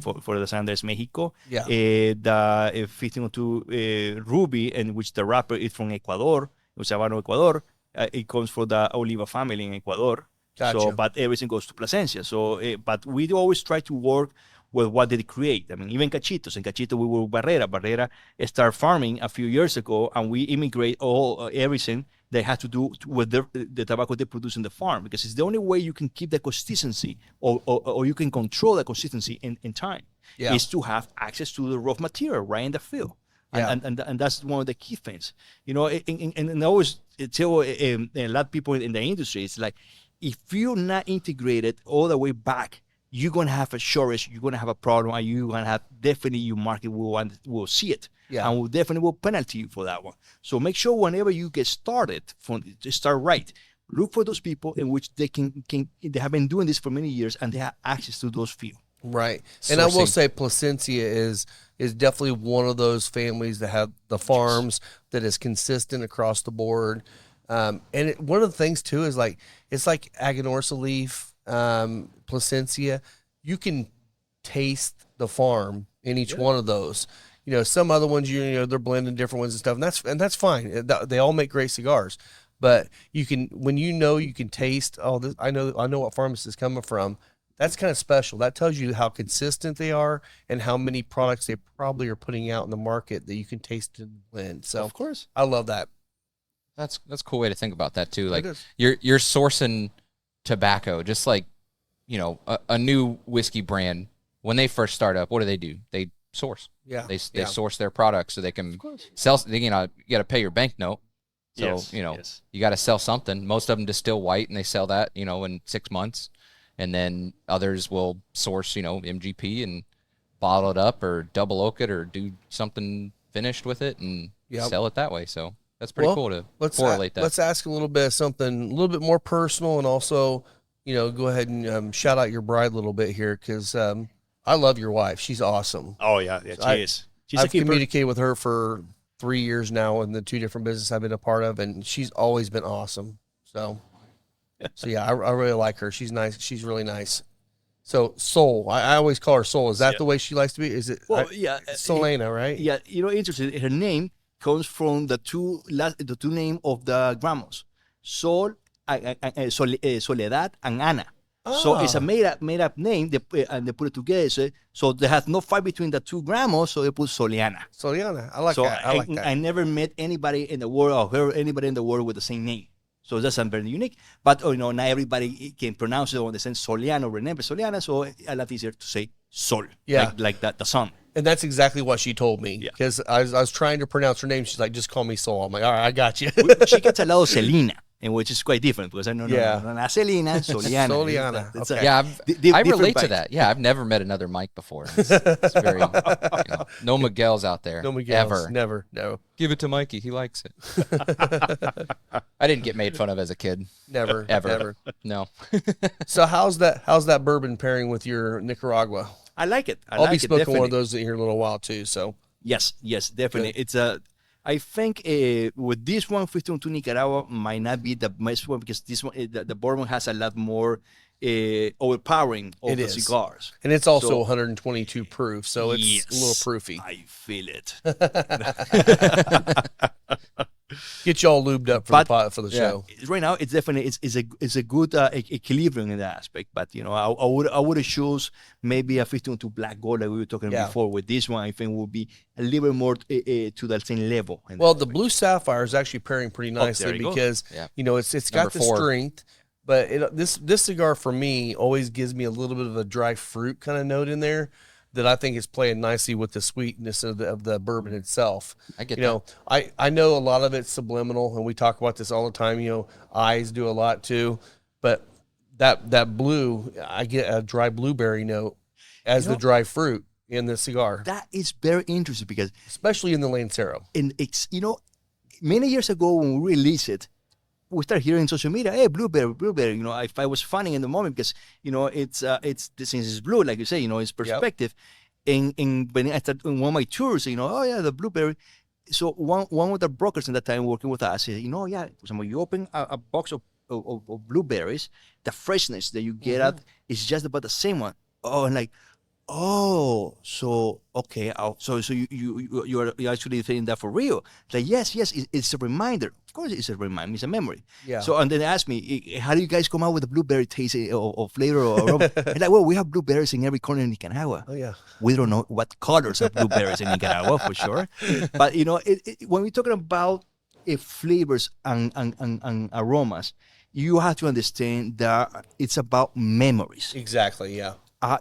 for the Sanders Mexico. Yeah. The 1502 Ruby, in which the wrapper is from Ecuador, Sabano, Ecuador. It comes from the Oliva family in Ecuador. Gotcha. So, but everything goes to Plasencia. So, but we always try to work with what they create. I mean, even Cachitos. In Cachito, we were Barrera. Barrera started farming a few years ago, and we immigrate everything that has to do with the tobacco they produce in the farm, because it's the only way you can keep the consistency or you can control the consistency in time, is to have access to the raw material right in the field. Yeah. And that's one of the key things. And I always tell a lot of people in the industry, it's like, if you're not integrated all the way back, you're going to have a shortage, you're going to have a problem, and you're going to have definitely your market will see it. Yeah. And will definitely will penalty you for that one. So make sure whenever you get started, start right. Look for those people in which they they have been doing this for many years and they have access to those fields. Right. And I will say Plasencia is definitely one of those families that have the farms that is consistent across the board. And one of the things too is like, it's like Aganorsa leaf, Plasencia, you can taste the farm in each one of those. Some other ones, they're blending different ones and stuff, and that's fine. They all make great cigars, but you can, when you can taste, this, I know what farm this is coming from. That's kind of special. That tells you how consistent they are and how many products they probably are putting out in the market that you can taste and blend. So of course, I love that. That's a cool way to think about that too. Like you're sourcing tobacco, just like, a new whiskey brand, when they first start up, what do? They source. Yeah. They source their products so they can sell. You got to pay your bank note. So, you got to sell something. Most of them distill white and they sell that, in 6 months. And then others will source, MGP and bottle it up or double oak it or do something finished with it and sell it that way. So that's pretty cool to correlate that. Let's ask a little bit of something a little bit more personal, and also, go ahead and shout out your bride a little bit here, because I love your wife. She's awesome. Oh, yeah, she is. I've communicated with her for 3 years now in the 2 different businesses I've been a part of, and she's always been awesome. So yeah, I really like her. She's nice. She's really nice. So Sol, I always call her Sol. Is that the way she likes to be? Is it? Well, Solana, right? Yeah, interesting. Her name comes from the two name of the grandmas, Soledad and Ana. So it's a made up name. And they put it together. So they have no fight between the two grandmas. So they put Soliana. Soliana, I like that. I like that. I never met anybody in the world or heard anybody in the world with the same name. So that's very unique. But not everybody can pronounce it on the same Soliano. Remember Soliana. So a lot easier to say Sol. Yeah, like that, the sun. And that's exactly what she told me. Because I was trying to pronounce her name. She's like, just call me Sol. I'm like, all right, I got you. She gets a lot of Selena. And which is quite different because I know not Selena, Soliana. Soliana. Okay. Yeah, I relate to that. Yeah, I've never met another Mike before. It's very, no Miguel's out there. No Miguel's. Ever. Never. No. Give it to Mikey. He likes it. I didn't get made fun of as a kid. Never. Ever. Never. No. So how's that bourbon pairing with your Nicaragua? I like it. I'll be smoking one of those here in a little while too. So yes, definitely. Good. I think with this 152 Nicaragua might not be the best one because this one, the Bourbon has a lot more overpowering of the cigars. And it's also 122 proof, so it's a little proofy. I feel it. Get you all lubed up for the show. Right now, it's definitely it's a good equilibrium in that aspect. But I would choose maybe a 52 Black Gold like we were talking before. With this one, I think will be a little bit more to that same level. Well, the Blue Sapphire is actually pairing pretty nicely because it's got the strength. But this cigar for me always gives me a little bit of a dry fruit kind of note in there that I think is playing nicely with the sweetness of the bourbon itself. I get that. I know a lot of it's subliminal, and we talk about this all the time. Eyes do a lot too, but that blue, I get a dry blueberry note as the dry fruit in the cigar. That is very interesting because especially in the Lancero. And it's many years ago when we released it, we start hearing on social media, hey, blueberry. If I was funny in the moment because it's since it's blue, like you say, it's perspective. Yep. And when I started on one of my tours, the blueberry. So one of the brokers at that time working with us said, so when you open a box of blueberries, the freshness that you get out is just about the same one. Oh, and like, so okay, so you're actually saying that for real? Like yes, it's a reminder. Of course, it's a reminder. It's a memory. Yeah. So and then they asked me, how do you guys come out with the blueberry taste or flavor or aroma? And like, well, we have blueberries in every corner in Nicaragua. Oh yeah. We don't know what colors of blueberries in Nicaragua for sure, but when we're talking about flavors and aromas, you have to understand that it's about memories. Exactly. Yeah.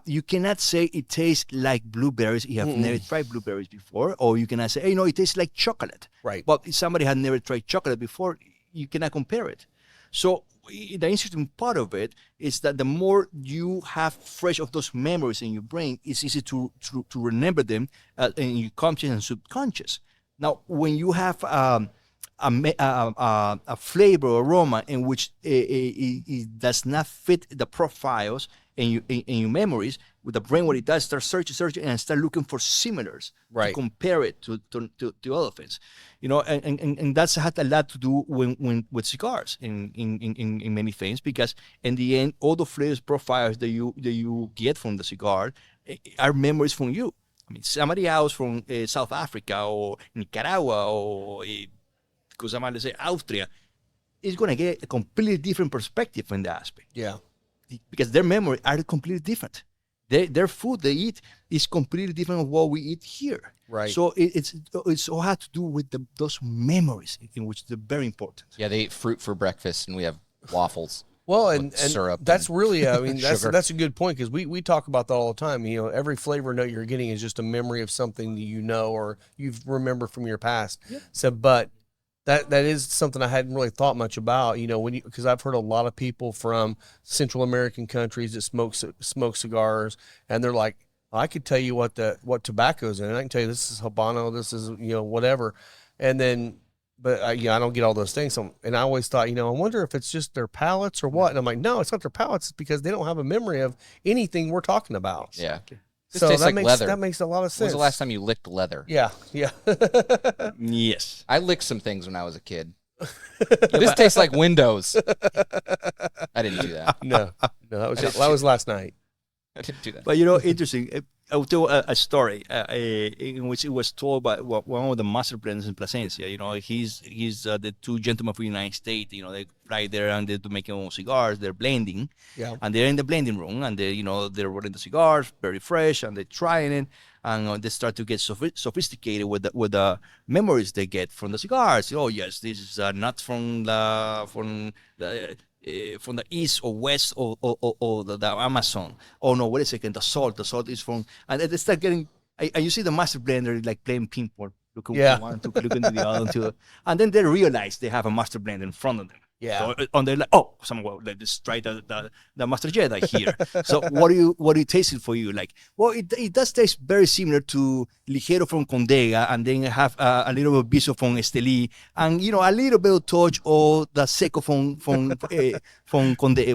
You cannot say it tastes like blueberries if you have never tried blueberries before, or you cannot say, hey, it tastes like chocolate. Right. But if somebody had never tried chocolate before, you cannot compare it. So the interesting part of it is that the more you have fresh of those memories in your brain, it's easy to remember them in your conscious and subconscious. Now, when you have a flavor or aroma in which it does not fit the profiles in your memories, with the brain, what it does, start searching and start looking for similars to compare it to other things, and that's had a lot to do with cigars in many things, because in the end, all the flavors profiles that you get from the cigar are memories from you. I mean, somebody else from South Africa or Nicaragua or let's say Austria is going to get a completely different perspective in the aspect. Yeah. Because their memory are completely different. Their food they eat is completely different from what we eat here. Right. So it's all had to do with those memories, in which they're very important. Yeah, they eat fruit for breakfast, and we have waffles. Well, and syrup. That's really, that's a good point, because we talk about that all the time. Every flavor note you're getting is just a memory of something that or you've remembered from your past. Yep. So, but that is something I hadn't really thought much about, because I've heard a lot of people from Central American countries that smoke cigars, and they're like, I could tell you what tobacco's in it. I can tell you this is Habano, this is whatever, and then, but I don't get all those things. So, and I always thought, I wonder if it's just their palates or what. And I'm like, no, it's not their palates. It's because they don't have a memory of anything we're talking about. Yeah. So tastes that like makes leather. that makes a lot of When sense. was the last time you licked leather? Yeah, yeah. Yes. I licked some things when I was a kid. This tastes like Windows. I didn't do that. No, that was last night. I didn't do that. But interesting. I'll tell a story in which it was told by one of the master blenders in Plasencia. He's the two gentlemen from the United States. They fly there and they do make their own cigars. They're blending, and they're in the blending room and they're rolling the cigars, very fresh, and they're trying it, and they start to get sophisticated with the memories they get from the cigars. Oh yes, this is not from the east or west or the Amazon. Oh no, wait a second, the salt is from, and they start getting, and you see the master blender like playing ping pong, looking to one, to look into the other, to, and then they realize they have a master blender in front of them. Yeah. So, and they're like, oh, let's try the Master Jedi here. So what do you taste it for you? Like, well, it does taste very similar to Ligero from Condega, and then have a little bit of Viso from Esteli, and a little bit of touch of the Seco from Conde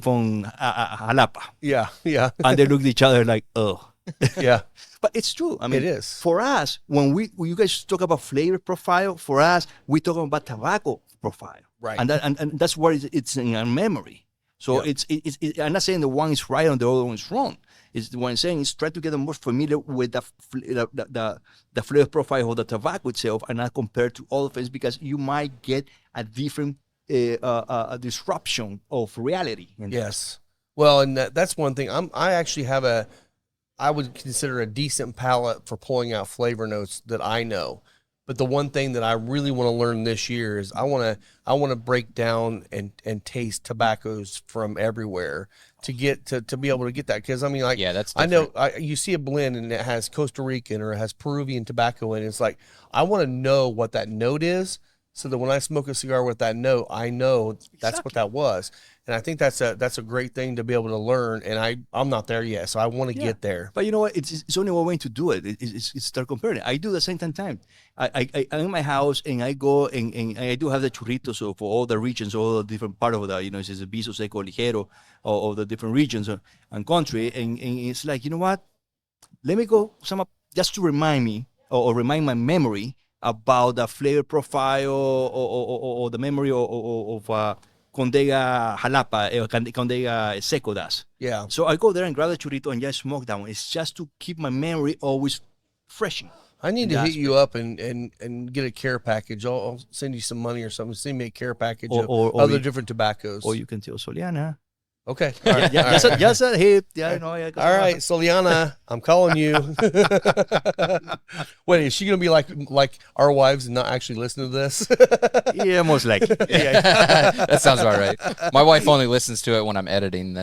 from Jalapa. Yeah, yeah. And they look at each other like, oh. Yeah. But it's true. I mean, it is. For us, when you guys talk about flavor profile, for us, we talk about tobacco profile. Right. And that's where it's in our memory. So it's I'm not saying the one is right and the other one is wrong. It's what I'm saying is try to get more familiar with the flavor profile of the tobacco itself and not compare to other things, because you might get a different a disruption of reality. Yes. Well, and that's one thing. I actually have I would consider a decent palate for pulling out flavor notes that I know. But the one thing that I really want to learn this year is I want to break down and taste tobaccos from everywhere to get to be able to get that, because I mean, like, that's I know you see a blend and it has Costa Rican or it has Peruvian tobacco in it. It's like I want to know what that note is, so that when I smoke a cigar with that note, I know that's what that was. And I think that's a great thing to be able to learn. And I'm not there yet, so I want to get there. But you know what? It's only one way to do it. It's start comparing. I do the same time. I'm in my house and I go and I do have the churritos for all the regions, all the different part of the, it's a Viso, Seco, Ligero, or the different regions and country. And it's like, you know what? Let me go just to remind me or remind my memory about the flavor profile or the memory of Condega Jalapa, Condega Seco does. Yeah. So I go there and grab the churrito and just smoke that one. It's just to keep my memory always fresh. I need to hit you up and get a care package. I'll send you some money or something. Send me a care package of other different tobaccos. Or you can tell Soliana. Okay. All right. Just a hip. Yeah, no, yeah, all right, Soliana, I'm calling you. Wait, is she gonna be like our wives and not actually listen to this? Yeah, most likely. That sounds about right. My wife only listens to it when I'm editing.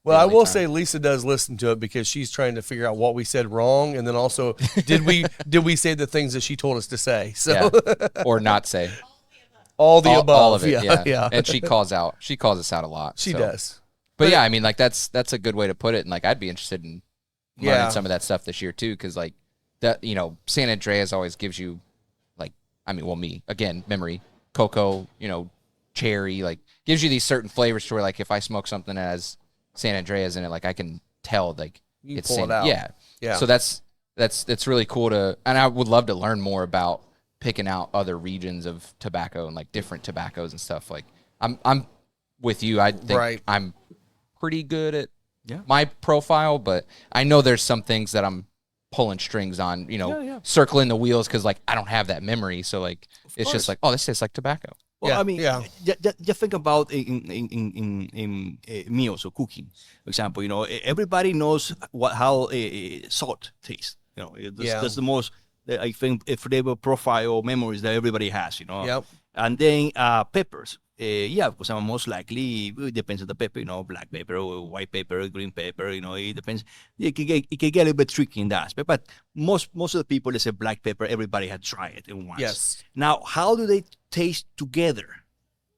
Well, I will say Lisa does listen to it because she's trying to figure out what we said wrong, and then also did we say the things that she told us to say? So or not say. All the above. All of it. Yeah. And she calls us out a lot. She does. But yeah, I mean, like that's a good way to put it, and like I'd be interested in learning some of that stuff this year too, because like that, San Andreas always gives you, like, I mean, well, me again, memory, cocoa, cherry, like gives you these certain flavors to where, like, if I smoke something that has San Andreas in it, like I can tell, like it's pull it out. Yeah. So that's really cool to, and I would love to learn more about picking out other regions of tobacco and like different tobaccos and stuff. Like I'm with you. I think I'm pretty good at my profile, but I know there's some things that I'm pulling strings on, circling the wheels, because like I don't have that memory. So like it's just like, oh, this tastes like tobacco. Well, I mean, just think about in meals or cooking, for example. Everybody knows how salt tastes. That's the most, I think, flavor profile memories that everybody has. Yep. And then peppers. Because most likely it depends on the pepper, black pepper or white pepper, green pepper, it depends. It can get a little bit tricky in that aspect, but most of the people that say black pepper, everybody had tried it once. Yes. Now, how do they taste together?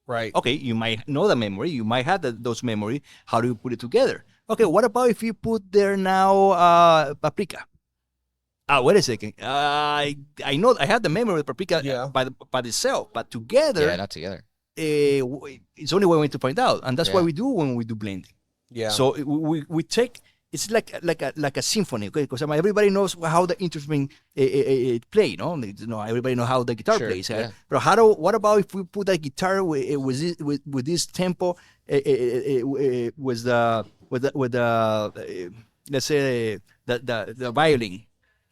Right. Okay, you might know the memory, you might have those memory. How do you put it together? Okay, what about if you put there now paprika? Wait a second. I know I have the memory of paprika by itself, but together. Yeah, not together. It's only one way to find out, and that's what we do when we do blending. Yeah. So we take it's like a symphony, okay? Because everybody knows how the instrument play, everybody know how the guitar plays. Yeah. But what about if we put a guitar with this tempo, with the let's say the violin?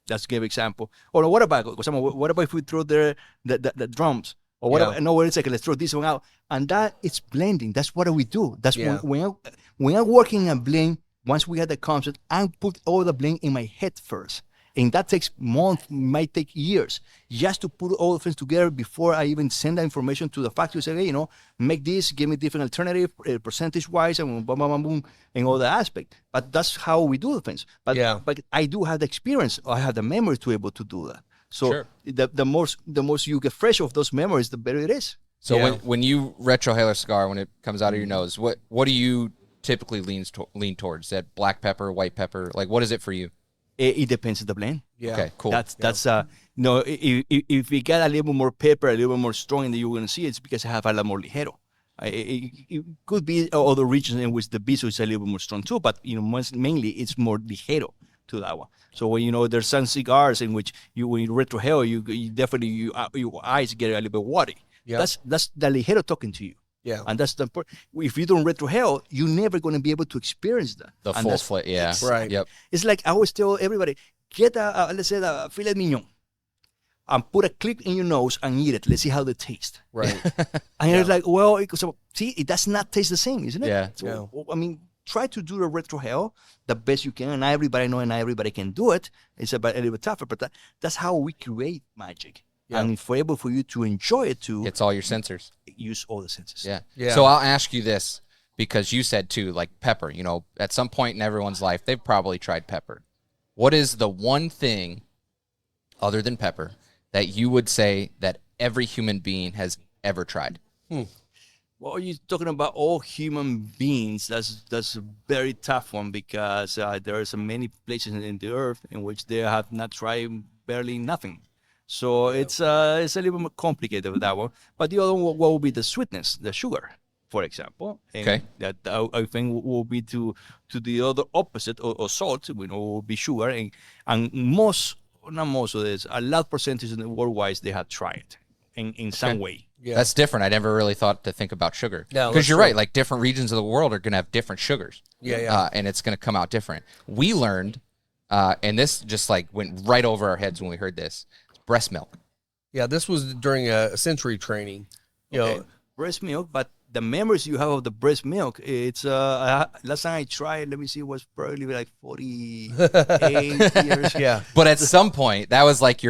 That's a good example. Or what about if we throw the drums? Or whatever. No, it's like, let's throw this one out. And that it's blending. That's what we do. That's when I'm working on blend, once we had the concept, I put all the blend in my head first. And that takes months, might take years, just to put all the things together before I even send that information to the factory. Say, hey, make this, give me different alternative, percentage-wise, and boom, boom, boom, boom, and all the aspect. But that's how we do the things. But I do have the experience. I have the memory to be able to do that. So the most you get fresh of those memories, the better it is. So when you retrohale a cigar, when it comes out of your nose, what do you typically lean towards? Is that black pepper, white pepper? Like, what is it for you? It depends on the blend. Yeah. Okay, cool. That's if we get a little bit more pepper, a little bit more strong, and you're going to see it's because I have a lot more ligero. It could be other regions in which the biso is a little bit more strong too, but mainly it's more ligero to that one. So when there's some cigars in which when you retrohale, you definitely your eyes get a little bit watery. Yeah. That's the ligero talking to you. Yeah, and that's the important. If you don't retrohale, you're never going to be able to experience that. The full flavor, yeah. Right. Yep. It's like I always tell everybody, get let's say a filet mignon, and put a clip in your nose and eat it. Let's see how they taste. Right. And you're like, well, see, it does not taste the same, isn't it? Yeah. So, I mean, try to do the retrohale the best you can, and everybody know, and everybody can do it. It's a little bit tougher, but that's how we create magic. Yeah. And if we're able for you to enjoy it too, it's all your sensors. Use all the senses. Yeah. So I'll ask you this, because you said too, like pepper, at some point in everyone's life, they've probably tried pepper. What is the one thing other than pepper that you would say that every human being has ever tried? Well, you're talking about all human beings. That's a very tough one, because there are so many places in the earth in which they have not tried barely nothing. So it's a little bit more complicated with that one. But the other one will be the sweetness, the sugar, for example. And that I think will be to the other opposite, or salt, will be sugar. And not most of this, a large percentage in the worldwide, they have tried in some way. Yeah. That's different. I never really thought to think about sugar. No, because you're right. Like, different regions of the world are going to have different sugars. Yeah. And it's going to come out different. We learned, and this just went right over our heads when we heard this, breast milk. Yeah, this was during a sensory training. Breast milk, but the memories you have of the breast milk, it's last time I tried, let me see, it was probably like 48 years. Yeah. But at some point, that was like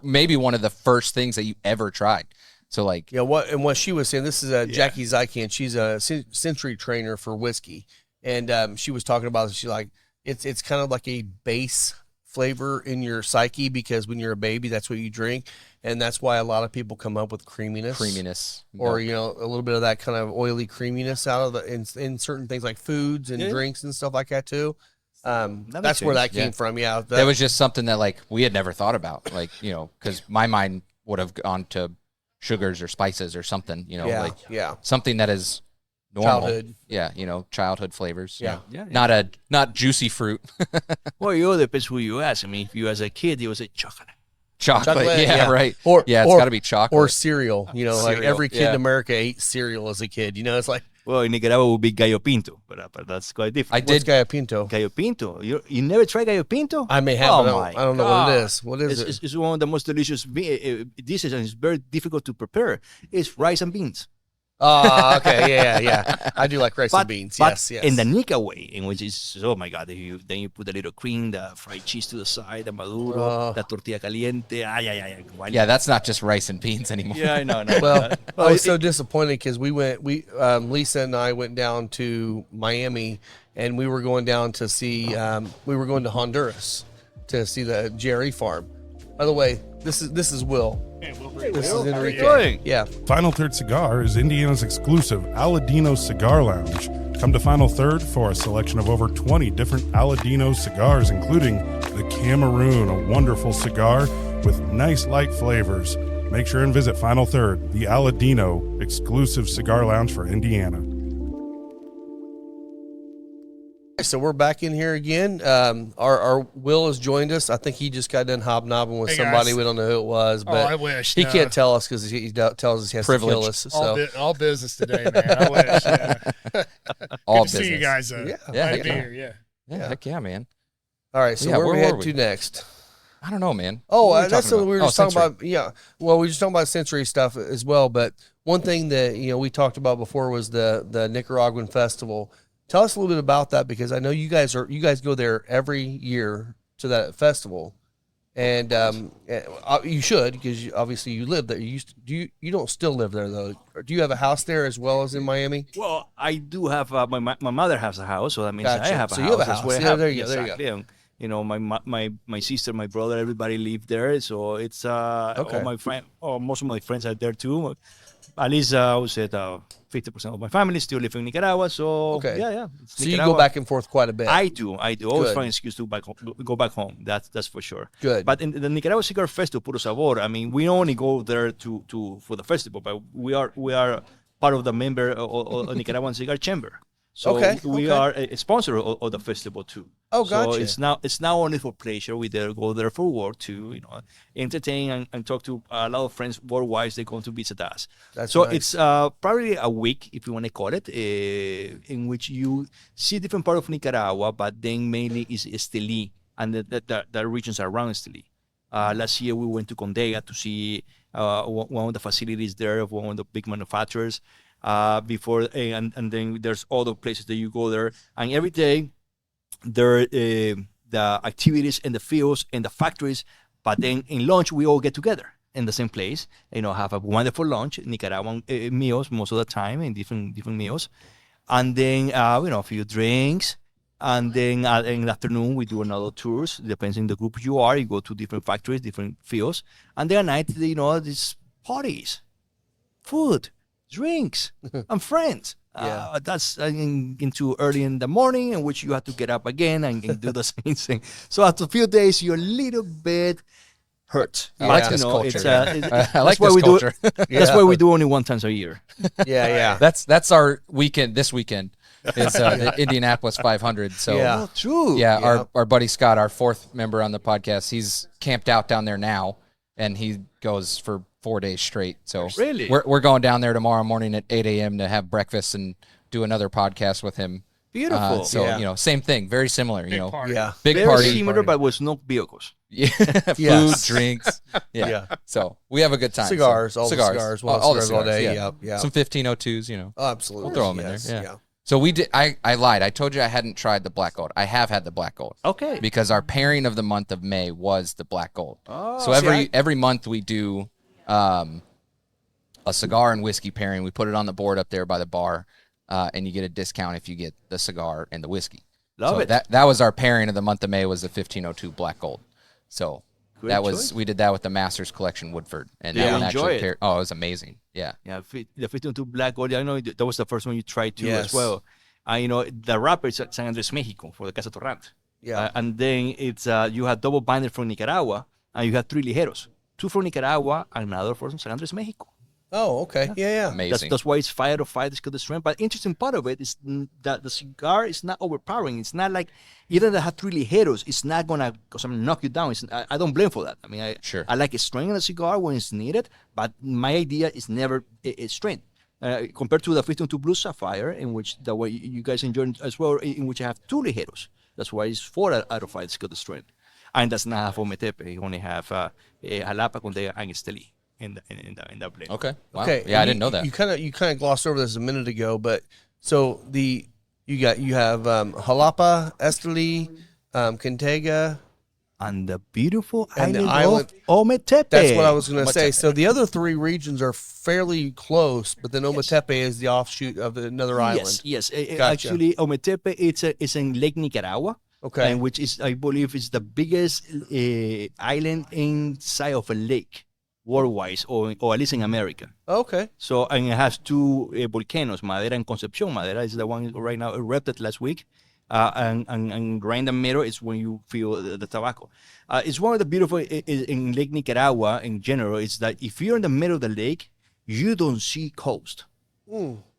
maybe one of the first things that you ever tried. So what she was saying, this is Jackie Zykan. She's a sensory trainer for whiskey, and she was talking about, she's like, it's kind of like a base flavor in your psyche, because when you're a baby, that's what you drink, and that's why a lot of people come up with creaminess, or a little bit of that kind of oily creaminess out of in certain things like foods and drinks and stuff like that too. That's where that came from. Yeah, that was just something that we had never thought about, because my mind would have gone to sugars or spices or something, something that is normal. Childhood. Childhood flavors. Yeah. Not juicy fruit. Well, it depends who you ask. I mean, if you as a kid, you would say chocolate. Chocolate, yeah, right. It's got to be chocolate. Or cereal. Like every kid in America ate cereal as a kid. It's like, well, in Nicaragua it would be gallo pinto, but that's quite different. What's gallo pinto? Gallo pinto. You never tried gallo pinto? I may have, but I don't know what it is. What is it? It's one of the most delicious dishes, and it's very difficult to prepare. It's rice and beans. Oh, okay, yeah. I do like rice and beans. Yes. In the Nica way, in which is, oh my God, then you put a little cream, the fried cheese to the side, the maduro, the tortilla caliente. Yeah, that's not just rice and beans anymore. Yeah, I know. Well, I was so disappointed because Lisa and I went down to Miami, and we were going down to see, we were going to Honduras to see the Jerry farm. By the way, this is Will. This is Enrique. Yeah. Final Third Cigar is Indiana's exclusive Aladino Cigar Lounge. Come to Final Third for a selection of over 20 different Aladino cigars, including the Cameroon, a wonderful cigar with nice light flavors. Make sure and visit Final Third, the Aladino exclusive cigar lounge for Indiana. So we're back in here again. Our Will has joined us. I think he just got done hobnobbing with somebody. Guys. We don't know who it was, but I wish. he No. can't tell us because he tells us he has to kill us. So All business today, man. I wish. Yeah. All Good to see you guys. Yeah. Glad to be here. Yeah. Yeah, heck yeah, man. all right, so Yeah, where where we were head we? to next? I don't know, man. Oh, What were we that's talking what we were just talking sensory. about. Yeah. Well, we were just talking about sensory stuff as well. But one thing that we talked about before was the Nicaraguan festival. Tell us a little bit about that, because I know you guys go there every year to that festival, and you should, because obviously you live there. You don't still live there though. Or do you have a house there as well as in Miami? Well, I do have my mother has a house, so that means I Gotcha. have a So house. you have a That's house. where I Yeah, have- there you go, there you go. exactly. And, my sister, my brother, everybody live there, so it's Okay. all my friend, or most of my friends are there too. At least I would say 50% of my family still live in Nicaragua. So Okay. yeah. It's So you Nicaragua. go back and forth quite a bit. I do. Always Good. find an excuse to go back home. That's for sure. Good. But in the Nicaragua Cigar Festival, Puro Sabor, I mean, we only go there for the festival, but we are part of the member of Nicaraguan Cigar Chamber. So Okay, we okay. are a sponsor of the festival too. Oh, So gotcha. it's not only for pleasure. We go there for work to entertain and talk to a lot of friends worldwide. They come to visit us. That's so nice. it's probably a week, if you want to call it, in which you see different part of Nicaragua, but then mainly is Esteli and the regions around Esteli. Last year we went to Condega to see one of the facilities there of one of the big manufacturers. And then there's other places that you go there, and every day there the activities in the fields and the factories. But then in lunch we all get together in the same place. Have a wonderful lunch, Nicaraguan meals most of the time, and different meals, and then a few drinks. And then in the afternoon, we do another tours. Depends on the group you are. You go to different factories, different fields. And then at night, these parties, food, drinks, and friends. Yeah. That's into early in the morning, in which you have to get up again and do the same thing. So after a few days, you're a little bit hurt. I like Yeah. this culture. That's I like why this we culture. That's why we do only one time a year. Yeah. That's our weekend. This weekend is the Indianapolis 500. So Yeah. Oh, true. yeah, our buddy Scott, our fourth member on the podcast, he's camped out down there now, and he goes for 4 days straight. So Really? we're going down there tomorrow morning at 8 a.m. to have breakfast and do another podcast with him. Beautiful. So Yeah. same thing, very similar. Big party. Yeah. Big Very party, similar, but with no vehicles. yeah, food, Yes. drinks, yeah. Yeah. So we have a good time. Cigars, So, all the cigars. We'll have all the cigars all cigars, day. yeah. Yeah. Some 1502s, Oh, absolutely. We'll throw 'em in Yes, there, yeah. So we did. I lied. I told you I hadn't tried the black gold. I have had the black gold. Okay. Because our pairing of the month of May was the black gold. Oh, so every month we do a cigar and whiskey pairing. We put it on the board up there by the bar, and you get a discount if you get the cigar and the whiskey. Love so it. That was our pairing of the month of May, was the 1502 black gold. So Great that was choice. we did that with the Masters Collection Woodford, and Did that you one enjoy actually it? paired. Oh, it was amazing. Yeah. Yeah, the 52 Black Gold. I know that was the first one you tried too Yes. as well. The wrapper is at San Andres, Mexico for the Casa Torrante. Yeah. And then it's you have double binder from Nicaragua, and you have 3 ligeros, 2 from Nicaragua and another from San Andres, Mexico. Oh, okay. Yeah. Amazing. That's why it's 5 out of 5 is the strength. But interesting part of it is that the cigar is not overpowering. It's not like, even though it has 3 ligeros, it's not gonna knock you down. I don't blame for that. I mean, Sure. I like a strength in the cigar when it's needed, but my idea is never a strength. Compared to the 52 Blue Sapphire, in which the way you guys enjoy as well, in which I have 2 ligeros. That's why it's 4 out of 5 is the strength. And does not have Ometepe. You only have Jalapa, Condega, and Esteli in the blend. Okay. Wow. Okay. Yeah, I didn't know that. You kind of glossed over this a minute ago, but so you have Jalapa, Esteli, Cantega, And the beautiful And the island of Ometepe. That's what I was going to say. Ometepe. So the other 3 regions are fairly close, but then Ometepe is the offshoot of another island. Yes. Gotcha. Actually, Ometepe it's in Lake Nicaragua. Okay. And which is, I believe, is the biggest island inside of a lake worldwide, or at least in America. Okay. So, and it has 2 volcanoes, Madera and Concepcion. Madera is the one right now erupted last week. And right in the middle is when you feel the tobacco. It's one of the beautiful in Lake Nicaragua in general, is that if you're in the middle of the lake, you don't see coast.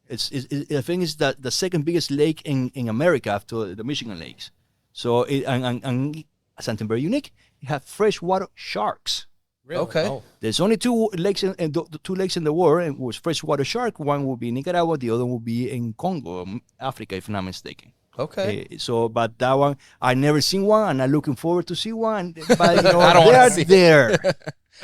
I think it's the second biggest lake in America after the Michigan lakes. So and something very unique. It has freshwater sharks. Really? Okay. Oh, There's only two lakes two lakes in the world, and was freshwater shark. One will be in Nicaragua, the other will be in Congo, Africa, if I'm not mistaken. Okay. But that one I never seen one, and I'm looking forward to see one. But I don't they wanna are see it. there.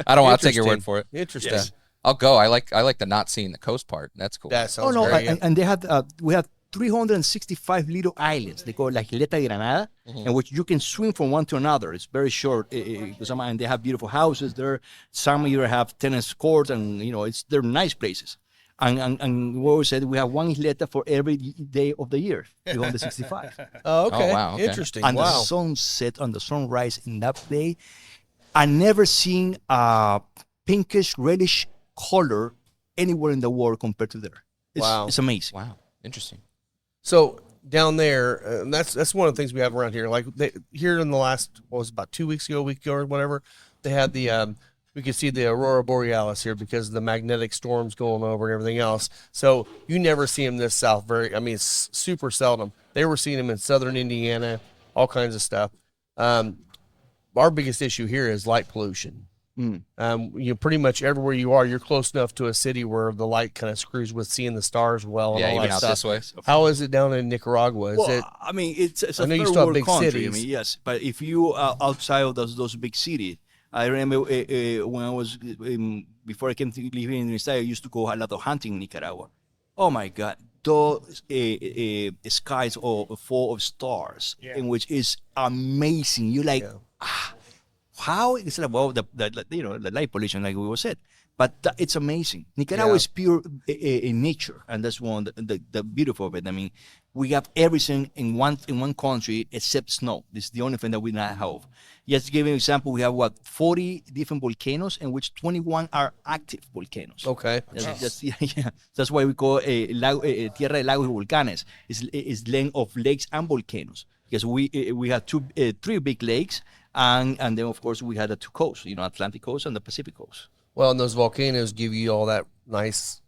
I don't want to take your word Interesting. for it. Interesting. Yes. I'll go. I like the not seeing the coast part. That's cool. That sounds Oh no, great. and they have we have 365 little islands. They call it like Isleta de Granada, in which you can swim from one to another. It's very short, and they have beautiful houses there. Some either have tennis courts, and they're nice places. And we always said we have one isleta for every day of the year, 365. Oh, okay. Oh, wow, okay. Interesting. And the Wow. sunset and the sunrise in that day, I never seen a pinkish reddish color anywhere in the world compared to there. Wow. It's amazing. Wow, interesting. So down there, that's one of the things we have around here. Like here in the last, what was it, about 2 weeks ago, a week ago or whatever, they had the we could see the aurora borealis here because of the magnetic storms going over and everything else. So you never see them this south. It's super seldom. They were seeing them in southern Indiana, all kinds of stuff. Our biggest issue here is light pollution. Pretty much everywhere you are, you're close enough to a city where the light kind of screws with seeing the stars well. Yeah, and all even that out stuff. this way. How is it down in Nicaragua? Is Well, it? I mean, it's I a know you third still have world big country. cities. I mean, yes, but if you are outside of those big cities, I remember when I was before I came to live in the state, I used to go a lot of hunting in Nicaragua. Oh my God, those skies are full of stars, in which is amazing. You like, how it's like, well, the light pollution, like we were said. But it's amazing. Nicaragua is pure in nature, and that's one the beautiful of it. I mean, we have everything in one country except snow. This is the only thing that we not have. Just to give you an example, we have 40 different volcanoes, in which 21 are active volcanoes. Okay. That's why we call Tierra de Lagos y Volcanes. It's land of lakes and volcanoes, because we have three big lakes, and then of course we had the two coasts, Atlantic coast and the Pacific coast. Well, and those volcanoes give you all that nice,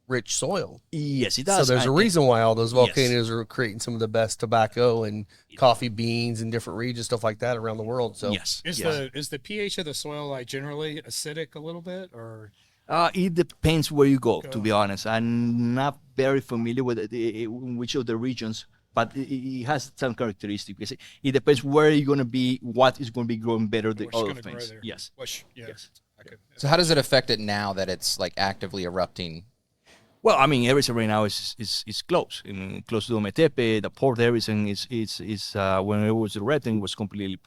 rich soil. Yes, it does. So there's a reason why all those volcanoes are creating some of the best tobacco and coffee beans in different regions, stuff like that around the world. So yes, Is the pH of the soil like generally acidic a little bit, or? It depends where you go. To be honest, I'm not very familiar with which of the regions, but it has some characteristics. Because it depends where you're going to be, what is going to be growing better than other things. Yes. Yes. So how does it affect it now that it's like actively erupting? Well, I mean, everything right now is close. Close to Ometepe, the port, everything is when it was erupting, was completely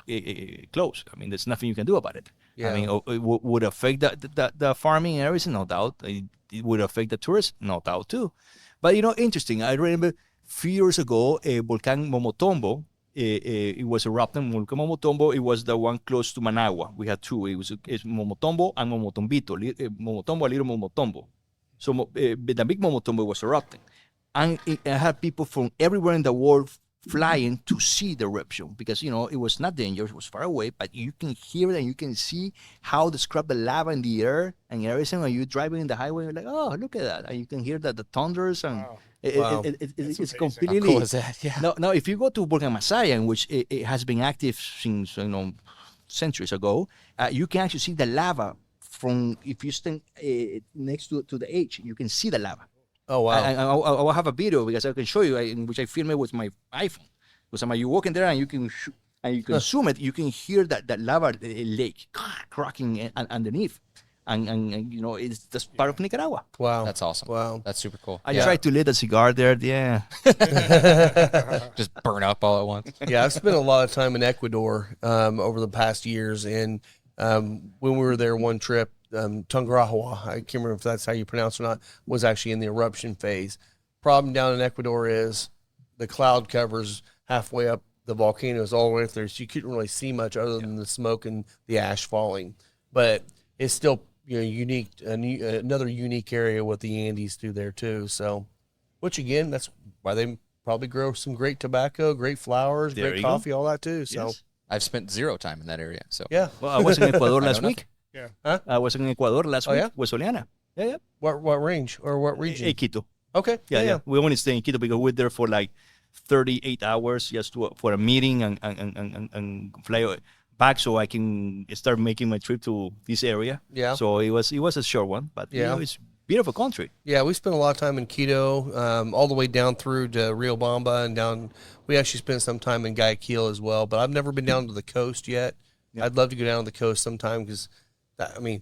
closed. I mean, there's nothing you can do about it. Yeah. I mean, it would affect the farming and everything, no doubt. It would affect the tourists, no doubt too. But interesting. I remember a few years ago, Volcan Momotombo. It was erupting. Volcan Momotombo. It was the one close to Managua. We had two. It's Momotombo and Momotombito. Momotombo, Little Momotombo. So the big Momotombo was erupting, and it had people from everywhere in the world flying to see the eruption, because it was not dangerous, it was far away, but you can hear it and you can see how they scrub the lava in the air and everything. When you're driving in the highway, you're like, oh, look at that, and you can hear the thunders, and Wow. it's completely. How cool is that? Yeah. No, if you go to Volcan Masaya, which it has been active since centuries ago, you can actually see the lava from, if you stand next to the edge, you can see the lava. oh wow, I will have a video, because I can show you, in which I filmed it with my iPhone. Because you walk in there and you can zoom it, you can hear that lava lake cracking underneath, and it's just part of Nicaragua. wow, That's awesome. Wow. That's super cool. I tried to lit a cigar there, yeah. Just burn up all at once. Yeah, I've spent a lot of time in Ecuador over the past years, and when we were there one trip, Tungurahua, I can't remember if that's how you pronounce it or not, was actually in the eruption phase. Problem down in Ecuador is the cloud covers halfway up the volcanoes all the way up there, so you couldn't really see much other than the smoke and the ash falling. But it's still unique, another unique area with the Andes through there too. So, which again, that's why they probably grow some great tobacco, great flowers, There great you coffee, all that too. So Yes. I've spent 0 time in that area. So yeah, Well, I was in Ecuador I last know week. Yeah. Huh? I was in Ecuador last Oh, week yeah? with Soliana. Yeah. what range or what region? Quito. Okay. Yeah. We only stay in Quito because we're there for like 38 hours just for a meeting and fly back so I can start making my trip to this area. Yeah. So it was a short one, but it's beautiful country. Yeah, we spent a lot of time in Quito, all the way down through to Rio Bamba and down. We actually spent some time in Guayaquil as well, but I've never been down to the coast yet. Yeah. I'd love to go down to the coast sometime because,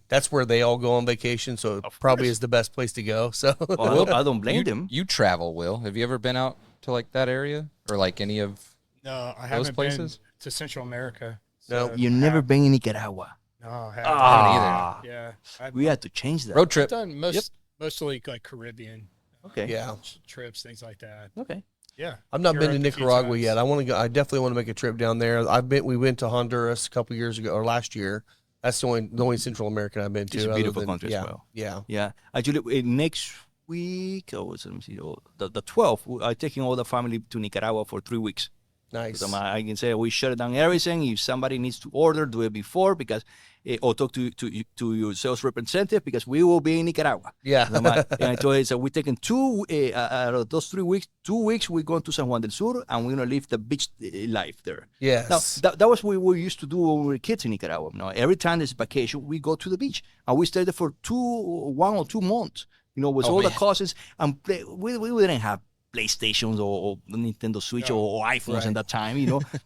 that's where they all go on vacation, so it probably is the best place to go. So I don't blame them. You travel, Will. Have you ever been out to like that area or like any of No, I those haven't places? been to Central America. No, You've never been in Nicaragua. No, I haven't. haven't Yeah, We had to change that. Road I've trip. done mostly like Caribbean Okay. yeah. trips, things like that. Okay. Yeah, I've not been to Europe a few Nicaragua times. yet. I want to go. I definitely want to make a trip down there. We went to Honduras a couple years ago or last year. That's the only Central American I've been to. It's a other beautiful than- country as well. Yeah. Yeah. Actually, next week, let me see, the 12th, I'm taking all the family to Nicaragua for 3 weeks. Nice. So I can say we shut down everything. If somebody needs to order, do it before because, or talk to your sales representative because we will be in Nicaragua. Yeah. And I told her, so we're taking out of those 3 weeks, 2 weeks we're going to San Juan del Sur and we're going to live the beach life there. Yes. Now, that was what we used to do when we were kids in Nicaragua. Every time there's vacation, we go to the beach and we stay there for 1 or 2 months. With all the costs, and we didn't have PlayStations or Nintendo Switch or iPhones at that time,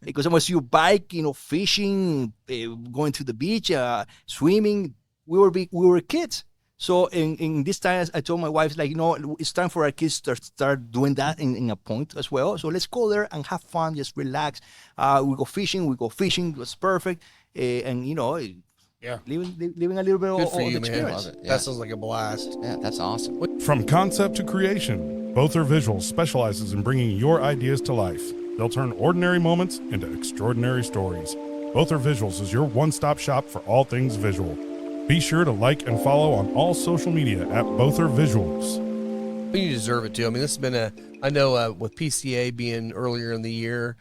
because unless you bike, fishing, going to the beach, swimming, we were kids. So in this time, I told my wife, it's time for our kids to start doing that in a point as well. So let's go there and have fun, just relax. We go fishing. It was perfect, and living a little bit Good of for you, the man. experience. Love it. Yeah. That sounds like a blast. Yeah, that's awesome. From concept to creation, Bother Visuals specializes in bringing your ideas to life. They'll turn ordinary moments into extraordinary stories. Bother Visuals is your one-stop shop for all things visual. Be sure to like and follow on all social media at Bother Visuals. You deserve it too. This has been I know with PCA being earlier in the year,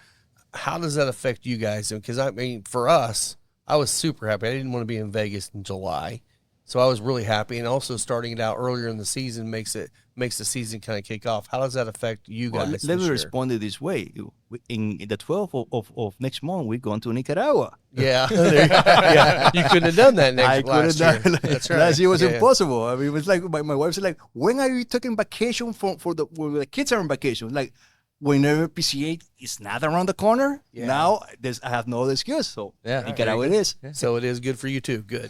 how does that affect you guys? Because for us, I was super happy. I didn't want to be in Vegas in July, so I was really happy. And also starting it out earlier in the season makes the season kind of kick off. How does that affect you guys? Let this me year? respond it this way. In the 12th of next month, we're going to Nicaragua. Yeah, you couldn't have done that last year. That's right. Last year was Yeah. impossible. It was like my wife said, when are you taking vacation when the kids are on vacation? Whenever PCA is not around the corner, now I have no other excuse. So Nicaragua it is. So it is good for you too. Good.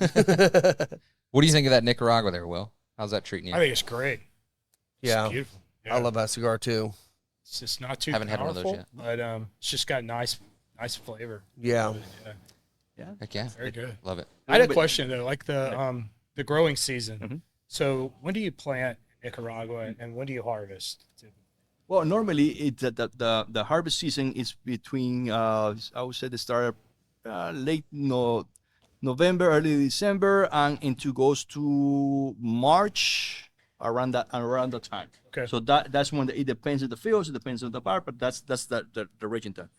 What do you think of that Nicaragua there, Will? How's that treating you? I think it's great. Yeah. It's beautiful. Yeah. I love that cigar too. It's just not too Haven't had powerful, one of those but it's just got nice flavor. Yeah. Heck yeah. Very good. Love it. I had a question though, like the growing season. Mhm. So when do you plant Nicaragua and when do you harvest? Well, normally the harvest season is between I would say the start late November, early December, and into goes to March around that time. Okay. So that's when it depends on the fields, it depends on the part, but that's the region time.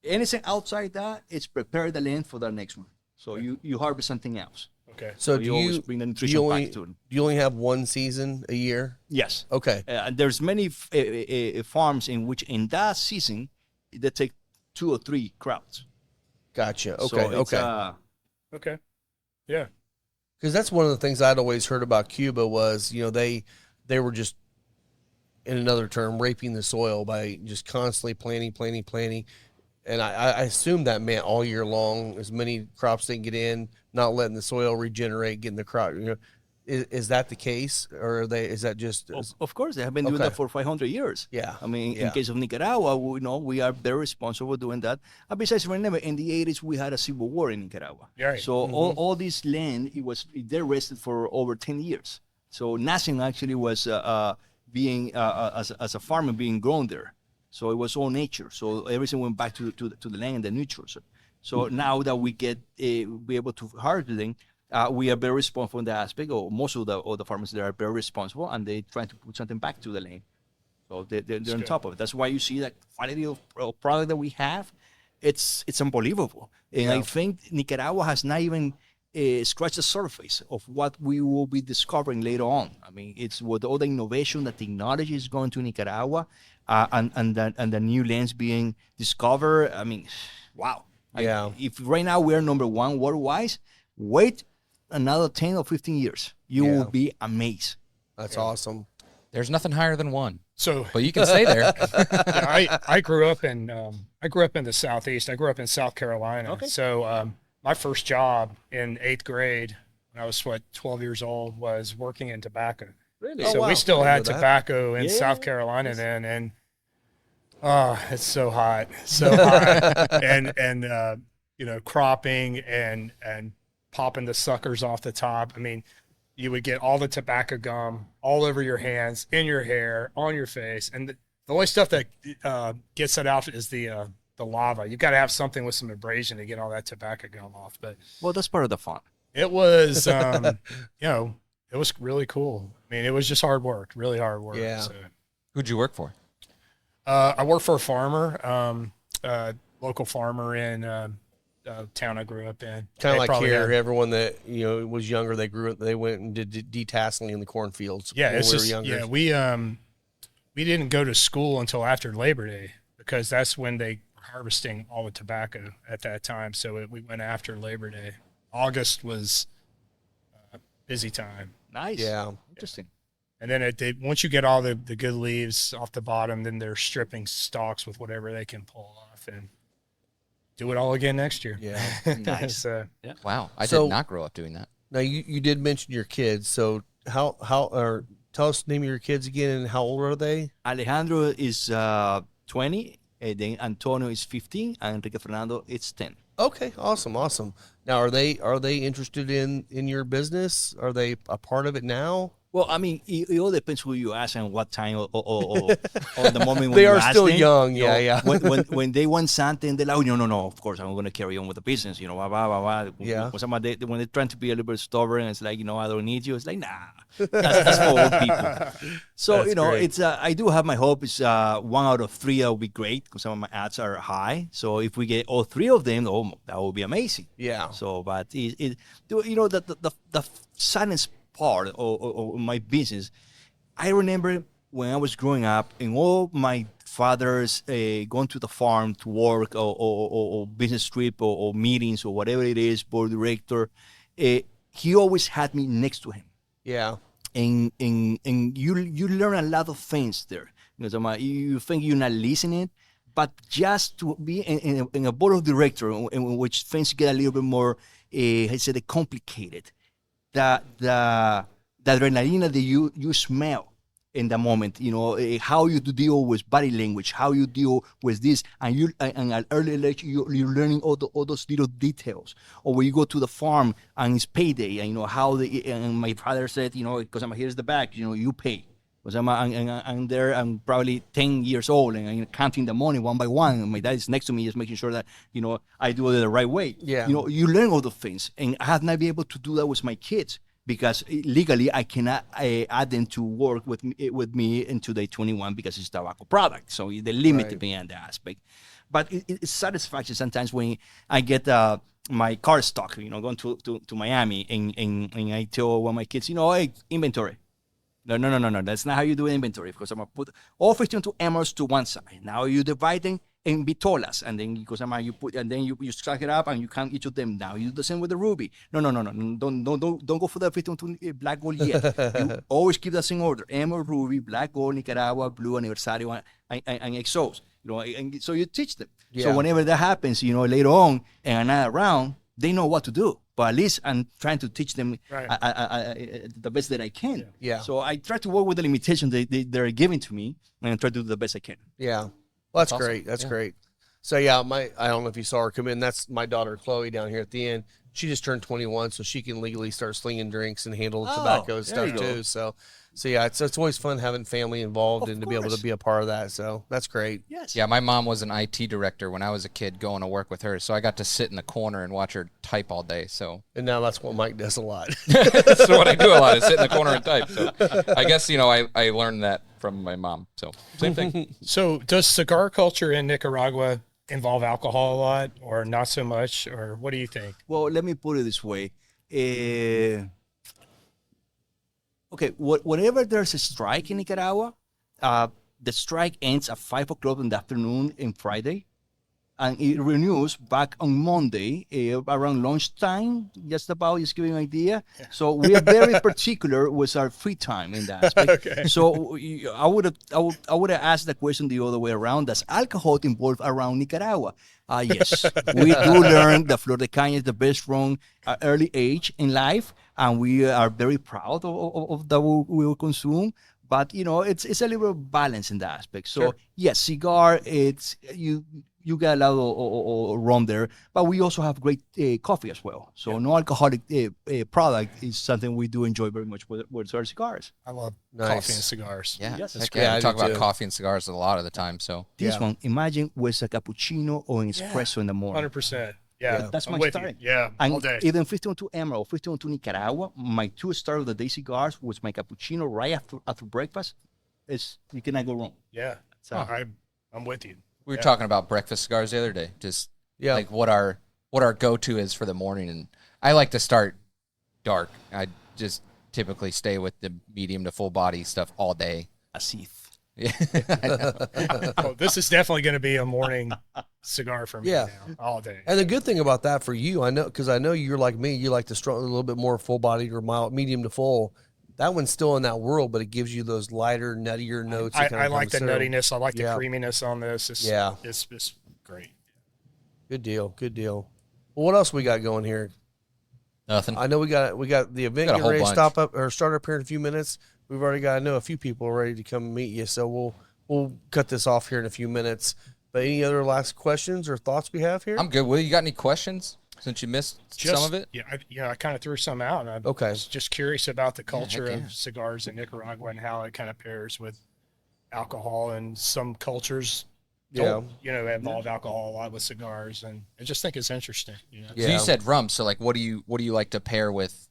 Anything outside that, it's prepare the land for the next one. So you harvest something else. Okay. So you always bring the nutrition only, back to it. do you only have one season a year? Yes. Okay. And there's many farms in which in that season they take 2 or 3 crops. Gotcha. So Okay. it's, Okay. Okay. Yeah. Because that's one of the things I'd always heard about Cuba was, they were just, in another term, raping the soil by just constantly planting. And I assume that meant all year long, as many crops they can get in, not letting the soil regenerate, getting the crop. Is that the case, or is that just? Of course, they have been doing Okay. that for 500 years. Yeah. I mean, Yeah. in case of Nicaragua, we are very responsible doing that. And besides, remember, in the 80s, we had a civil war in Nicaragua. Right. So all this land, they rested for over 10 years. So nothing actually was being, as a farmer, being grown there. So it was all nature. So everything went back to the land and the nature. So now that we get be able to harvesting, we are very responsible in that aspect. Or most of the farmers there are very responsible, and they try to put something back to the land. So they're on good. top of it. That's why you see that quality of product that we have. It's unbelievable. And I think Nicaragua has not even scratch the surface of what we will be discovering later on. I mean, it's with all the innovation, the technology is going to Nicaragua, and the new lands being discovered. I mean, wow. Yeah. If right now we're number one worldwide, wait another 10 or 15 years. You will be amazed. That's awesome. There's nothing higher than one. So, But you can stay there. I grew up in the Southeast. I grew up in South Carolina. Okay. So my first job in 8th grade, when I was 12 years old, was working in tobacco. Really? So wow. we still I had didn't know that. tobacco in South Carolina then, and it's so hot, and cropping and popping the suckers off the top. I mean, you would get all the tobacco gum all over your hands, in your hair, on your face, and the only stuff that gets it out is the lava. You've got to have something with some abrasion to get all that tobacco gum off. But Well, that's part of the fun. it was, it was really cool. I mean, it was just hard work, really hard work. Yeah. So. Who'd you work for? I worked for a farmer, local farmer in town I grew up in. Kind They of like probably here, had- everyone that was younger, they went and did detasseling in the cornfields. Yeah, when it's we just were younger. we didn't go to school until after Labor Day because that's when they were harvesting all the tobacco at that time. So we went after Labor Day. August was busy time. Nice. Yeah. Interesting. And then once you get all the good leaves off the bottom, then they're stripping stalks with whatever they can pull off and do it all again next year. Yeah. Nice. So, Wow. I So- did not grow up doing that. Now you did mention your kids. So how or tell us the name of your kids again and how old are they? Alejandro is 20, and then Antonio is 15, and Enrique Fernando is 10. Okay, awesome. Now are they interested in your business? Are they a part of it now? Well, I mean, it all depends who you ask and what time or the moment when They you are ask still them. young, You know, yeah. When they want something, they're like, oh, no, of course, I'm going to carry on with the business, blah, blah, blah, blah. Yeah. When they're trying to be a little bit stubborn, it's like, I don't need you. It's like, nah, that's for old people. So, That's great. it's I do have my hope. It's 1 out of 3 that would be great because some of my ads are high. So if we get all 3 of them, that would be amazing. Yeah. So, but the saddest part of my business, I remember when I was growing up and all my fathers going to the farm to work or business trip or meetings or whatever it is, board director, he always had me next to him. Yeah. And you learn a lot of things there. You think you're not listening, but just to be in a board of director in which things get a little bit more, I said, complicated. The adrenaline that you smell in the moment, how you deal with body language, how you deal with this, and at early age you're learning all those little details. Or when you go to the farm and it's payday, and and my father said, because here's the bag, you pay. Because I'm there, I'm probably 10 years old, and I'm counting the money one by one. And my dad is next to me, just making sure that I do it the right way. Yeah. You learn all the things, and I have not been able to do that with my kids because legally I cannot add them to work with me until they're 21 because it's tobacco product. So they limit me on that aspect. But it's satisfaction sometimes when I get my car stock, going to Miami, and I tell one of my kids, hey, inventory. No. That's not how you do inventory. Because I'm gonna put all 52 emmers to one side. Now you divide them in bitolas, and then because you put, and then you stack it up, and you count each of them. Now you do the same with the ruby. No. Don't go for the 52 black gold yet. You always keep the same order: emmer, ruby, black gold, Nicaragua, blue, aniversario, and exos. And so you teach them. Yeah. So whenever that happens, later on in another round, they know what to do. But at least I'm trying to teach them the best that I can. Yeah. So I try to work with the limitations they're giving to me, and I try to do the best I can. Yeah. Well, that's awesome. great. That's great. So yeah, I don't know if you saw her come in. That's my daughter Chloe down here at the end. She just turned 21, so she can legally start slinging drinks and handle the tobacco and there stuff you go. too. So yeah, it's always fun having family involved and to be able course. to be a part of that. So that's great. Yes. Yeah, my mom was an IT director when I was a kid going to work with her, so I got to sit in the corner and watch her type all day. So And now that's what Mike does a lot. that's what I do a lot is sit in the corner and type. So I guess I learned that from my mom. So same thing. So does cigar culture in Nicaragua involve alcohol a lot or not so much? Or what do you think? Well, let me put it this way. Okay, whenever there's a strike in Nicaragua, the strike ends at 5 o'clock in the afternoon on Friday, and it renews back on Monday around lunchtime. Just giving you an idea. So we are very particular with our free time in that aspect. Okay. So I would have asked the question the other way around. Does alcohol involved around Nicaragua? Yes, we do learn that Flor de Caña is the best rum at early age in life, and we are very proud of that we will consume. But it's a little balance in that aspect. So Sure. yes, cigar, it's you get a lot of rum there, but we also have great coffee as well. So no alcoholic product is something we do enjoy very much with our cigars. I love Nice. coffee and cigars. Yeah, Yes, heck that's yeah. I We do talk about too. coffee and cigars a lot of the time. So This Yeah. one, imagine with a cappuccino or an espresso in the morning. 100%. Yeah, That's I'm my with style. you. Yeah, all And day. even 1502 Emerald, 1502 Nicaragua, my 2 star of the day cigars was my cappuccino right after breakfast. You cannot go wrong. Yeah, So- I'm with you. we were Yeah. talking about breakfast cigars the other day. Just Yeah. like what our go-to is for the morning, and I like to start dark. I just typically stay with the medium to full body stuff all day. A Sith. Yeah, I know. Oh, this is definitely going to be a morning cigar for me Yeah. now, all day. And the good thing about that for you, I know you're like me, you like the strong, a little bit more full bodied or mild, medium to full. That one's still in that world, but it gives you those lighter, nuttier notes. that kinda I like the comes through. nuttiness. I like Yeah. the creaminess on this. Yeah. It's great. Good deal. Good deal. Well, what else we got going here? Nothing. I know we got the event Got a getting whole ready to bunch. start up here in a few minutes. We've already got, I know, a few people ready to come meet you, so we'll cut this off here in a few minutes. But any other last questions or thoughts we have here? I'm good. Will, you got any questions since you missed some of it? Yeah, I kind of threw some out. And I Okay. was just curious about the culture heck yeah. of cigars in Nicaragua and how it kind of pairs with alcohol, and some cultures don't, involve alcohol a lot with cigars, and I just think it's interesting. Yeah. So you said rum. So like, what do you like to pair with?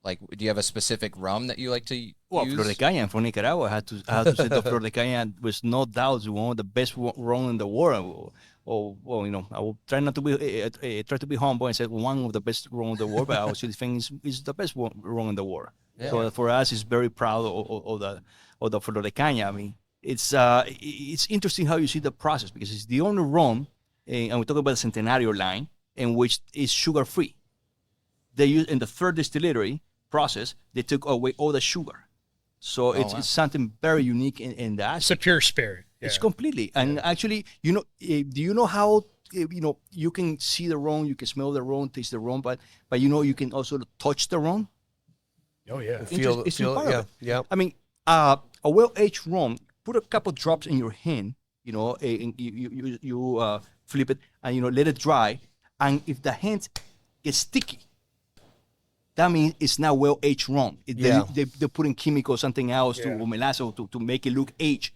Like, do you have a specific rum that you like to Well, use? Flor de Caña from Nicaragua. I had to say that Flor de Caña was no doubt one of the best rum in the world. I will try not to be humble and say one of the best rum in the world, but I also think it's the best rum in the world. Yeah. So for us, it's very proud of the Flor de Caña. I mean, it's interesting how you see the process, because it's the only rum, and we talk about the Centenario line, in which is sugar free. They use in the third distillery process, they took away all the sugar. So it's something very unique in that. It's a pure spirit. It's Yeah. completely. And actually, do you know how, you can see the rum, you can smell the rum, taste the rum, but you can also touch the rum. Oh yeah. feel It's it. part of Yeah. it. Yeah. I mean, a well-aged rum, put a couple drops in your hand, and you flip it and, let it dry. And if the hand gets sticky, that means it's not well-aged rum. They're putting chemicals, something else, Yeah. or molasses to make it look aged.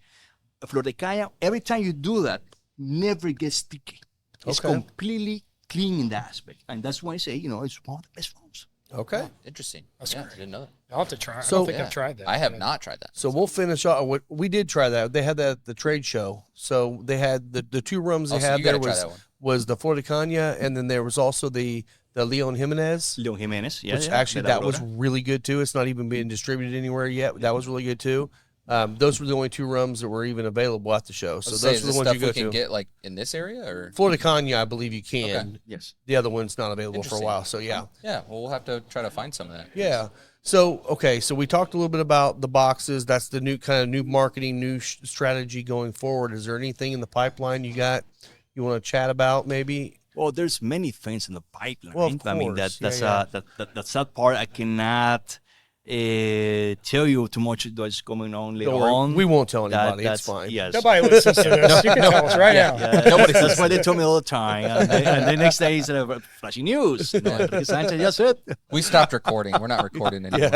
Flor de Caña, every time you do that, never gets sticky. It's Okay. completely clean in that aspect. And that's why I say, it's one of the best rums. Okay. Interesting. That's yeah, great. I didn't know that. I'll have to try. I So- don't think Yeah. I've tried that. I have Yeah. not tried that. So we'll finish off. We did try that. They had that at the trade show. So they had the two rums they Oh, so had you there gotta try that one. was the Flor de Caña, and then there was also the Leon Jimenez. Leon Jimenez, Which actually that was really good too. It's not even being distributed anywhere yet. That was really good too. Those were the only two rums that were even available at the show. So Let's those say, were is the this ones you stuff go we can to. get like in this area, or Flor de Caña, I believe you can. Yes. The other one's not available for a Interesting. while. So yeah. yeah. Well, we'll have to try to find some of that. Yeah. So, okay. So we talked a little bit about the boxes. That's the new marketing, new strategy going forward. Is there anything in the pipeline you want to chat about maybe? Well, there's many things in the pipeline. Well, of I mean, course. that's Yeah, that part I cannot tell you too much that's going on later Don't worry. on. We won't tell anybody. It's That's fine. Yes. Nobody listens to this. You can tell us right now. That's why they tell me all the time. And the next day, instead of flashing news, Enrique Sanchez just said. We stopped recording. We're not recording anymore.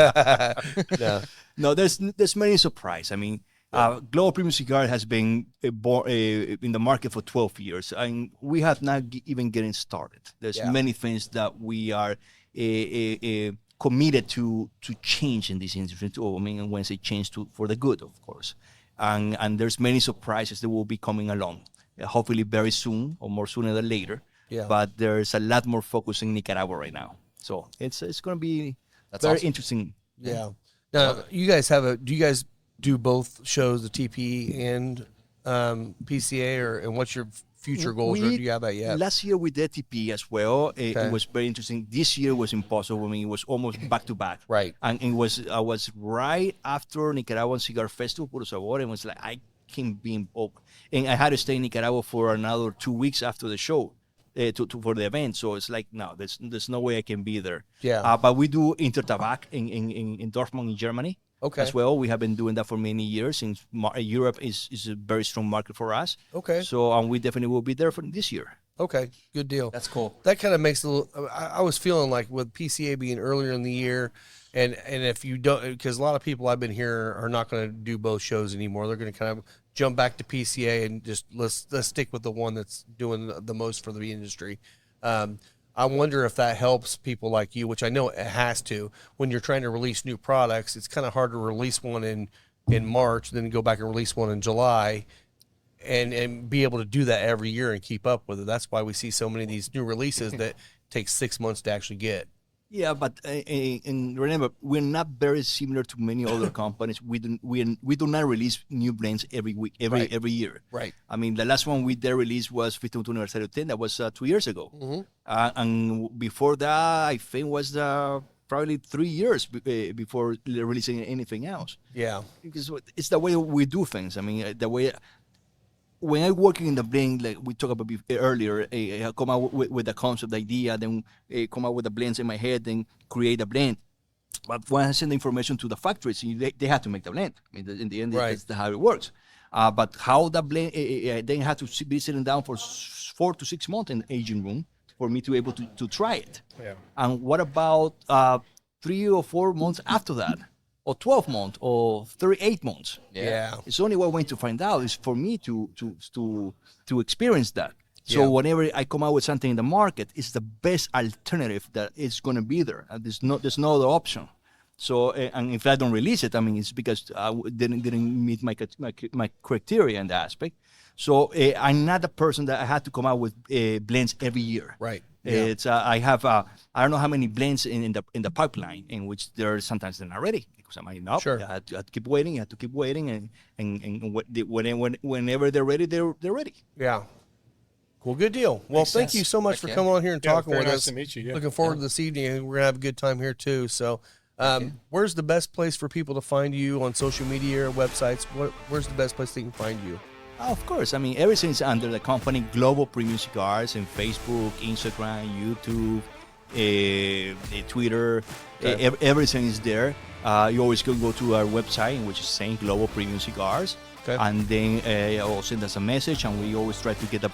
Yeah. No, there's many surprises. I mean, Global Premium Cigar has been in the market for 12 years, and we have not even getting started. There's Yeah. many things that we are committed to change in this industry. I mean, when I say change, for the good, of course. And there's many surprises that will be coming along, hopefully very soon or more sooner than later. Yeah. But there's a lot more focus in Nicaragua right now. So it's going to be That's very awesome. interesting. Yeah. Now, you guys do you guys do both shows, the TP and PCA, and what's your future goals, or do you have that yet? Last year we did TP as well. It Okay. was very interesting. This year was impossible. I mean, it was almost back to back. Right. And I was right after Nicaraguan Cigar Festival, Puro Sabor, and it was like, I can't be involved. And I had to stay in Nicaragua for another 2 weeks after the show for the event. So it's like, no, there's no way I can be there. Yeah. But we do Intertabac in Dortmund in Germany. Okay. As well, we have been doing that for many years. Since Europe is a very strong market for us. Okay. So we definitely will be there for this year. Okay. Good deal. That's cool. That kind of makes a little. I was feeling like with PCA being earlier in the year, and if you don't, because a lot of people I've been here are not going to do both shows anymore. They're going to kind of jump back to PCA and just let's stick with the one that's doing the most for the industry. I wonder if that helps people like you, which I know it has to. When you're trying to release new products, it's kind of hard to release one in March, then go back and release one in July, and be able to do that every year and keep up with it. That's why we see so many of these new releases that take 6 months to actually get. Yeah, but and remember, we're not very similar to many other companies. We do not release new blends every week, every year. Right. I mean, the last one we did release was 15th Aniversario 10. That was 2 years ago. Mm-hmm. And before that, I think was probably 3 years before releasing anything else. Yeah. Because it's the way we do things. I mean, the way. When I'm working in the blend, like we talked about earlier, I come out with the concept idea, then come out with the blends in my head, then create a blend. But when I send the information to the factories, they have to make the blend. I mean, in the end, Right. that's how it works. But how the blend, then have to be sitting down for 4 to 6 months in the aging room for me to be able to try it. Yeah. And what about 3 or 4 months after that? Or 12 months, or 38 months. Yeah. It's only one way to find out is for me to experience that. So Yeah. whenever I come out with something in the market, it's the best alternative that is going to be there. And there's no other option. So and if I don't release it, I mean, it's because I didn't meet my criteria in that aspect. So I'm not the person that I had to come out with blends every year. Right. It's I have I don't know how many blends in the pipeline, in which sometimes they're not ready because I might not. Sure. I had to keep waiting. And whenever they're ready, they're ready. Yeah. Well, good deal. Well, Makes thank sense. you so much for Yeah. coming on here and Yeah, talking very with nice us. to meet you, yeah. Looking forward to this evening, and we're gonna have a good time here too. So, where's the best place for people to find you on social media or websites? Where's the best place they can find you? Of course, I mean everything's under the company Global Premium Cigars in Facebook, Instagram, YouTube, Twitter. Okay. Everything is there. You always can go to our website, which is saying Global Premium Cigars. Okay. And then or send us a message, and we always try to get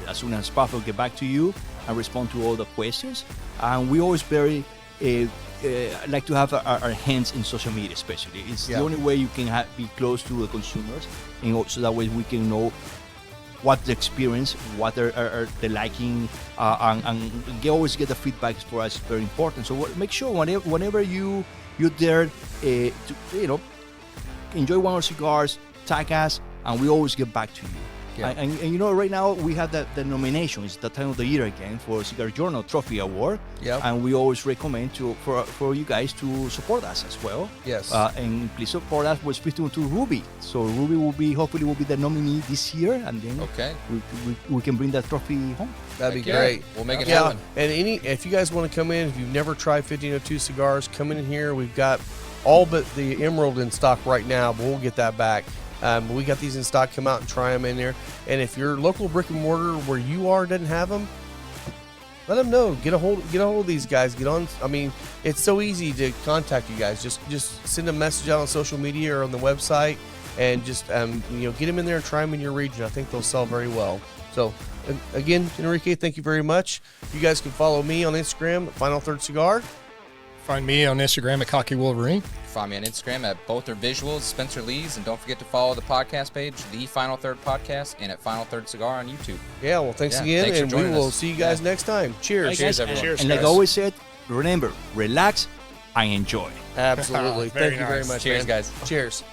as soon as possible, get back to you and respond to all the questions. And we always very like to have our hands in social media, especially. It's Yeah. the only way you can be close to the consumers, and so that way we can know what the experience, what are they liking, and always get the feedback for us. Very important. So make sure whenever you're there, to enjoy one of our cigars, tag us, and we always get back to you. Yeah. And right now we have the nomination. It's the time of the year again for Cigar Journal Trophy Award. Yeah. And we always recommend for you guys to support us as well. Yes. And please support us with 15 to Ruby. So Ruby hopefully will be the nominee this year, and then Okay. we can bring that trophy home. That'd be Heck yeah. great. We'll make it Yeah, happen. and if you guys want to come in, if you've never tried 1502 cigars, come in here. We've got all but the Emerald in stock right now, but we'll get that back. We got these in stock. Come out and try them in there. And if your local brick and mortar where you are doesn't have them, let them know. Get a hold of these guys. Get on. I mean, it's so easy to contact you guys. Just send a message out on social media or on the website, and just get them in there and try them in your region. I think they'll sell very well. So again, Enrique, thank you very much. You guys can follow me on Instagram at Final Third Cigar. Find me on Instagram at Cocky Wolverine. Find me on Instagram at Both Are Visuals, Spencer Lees, and don't forget to follow the podcast page, The Final Third Podcast, and at Final Third Cigar on YouTube. Yeah, well, thanks Yeah, again, thanks for and we joining will us. see you guys next time. Cheers. Cheers, everyone. Cheers, And like I guys. always said, remember, relax and enjoy. Absolutely. Very Thank you very nice. much. Cheers, man. guys. Cheers.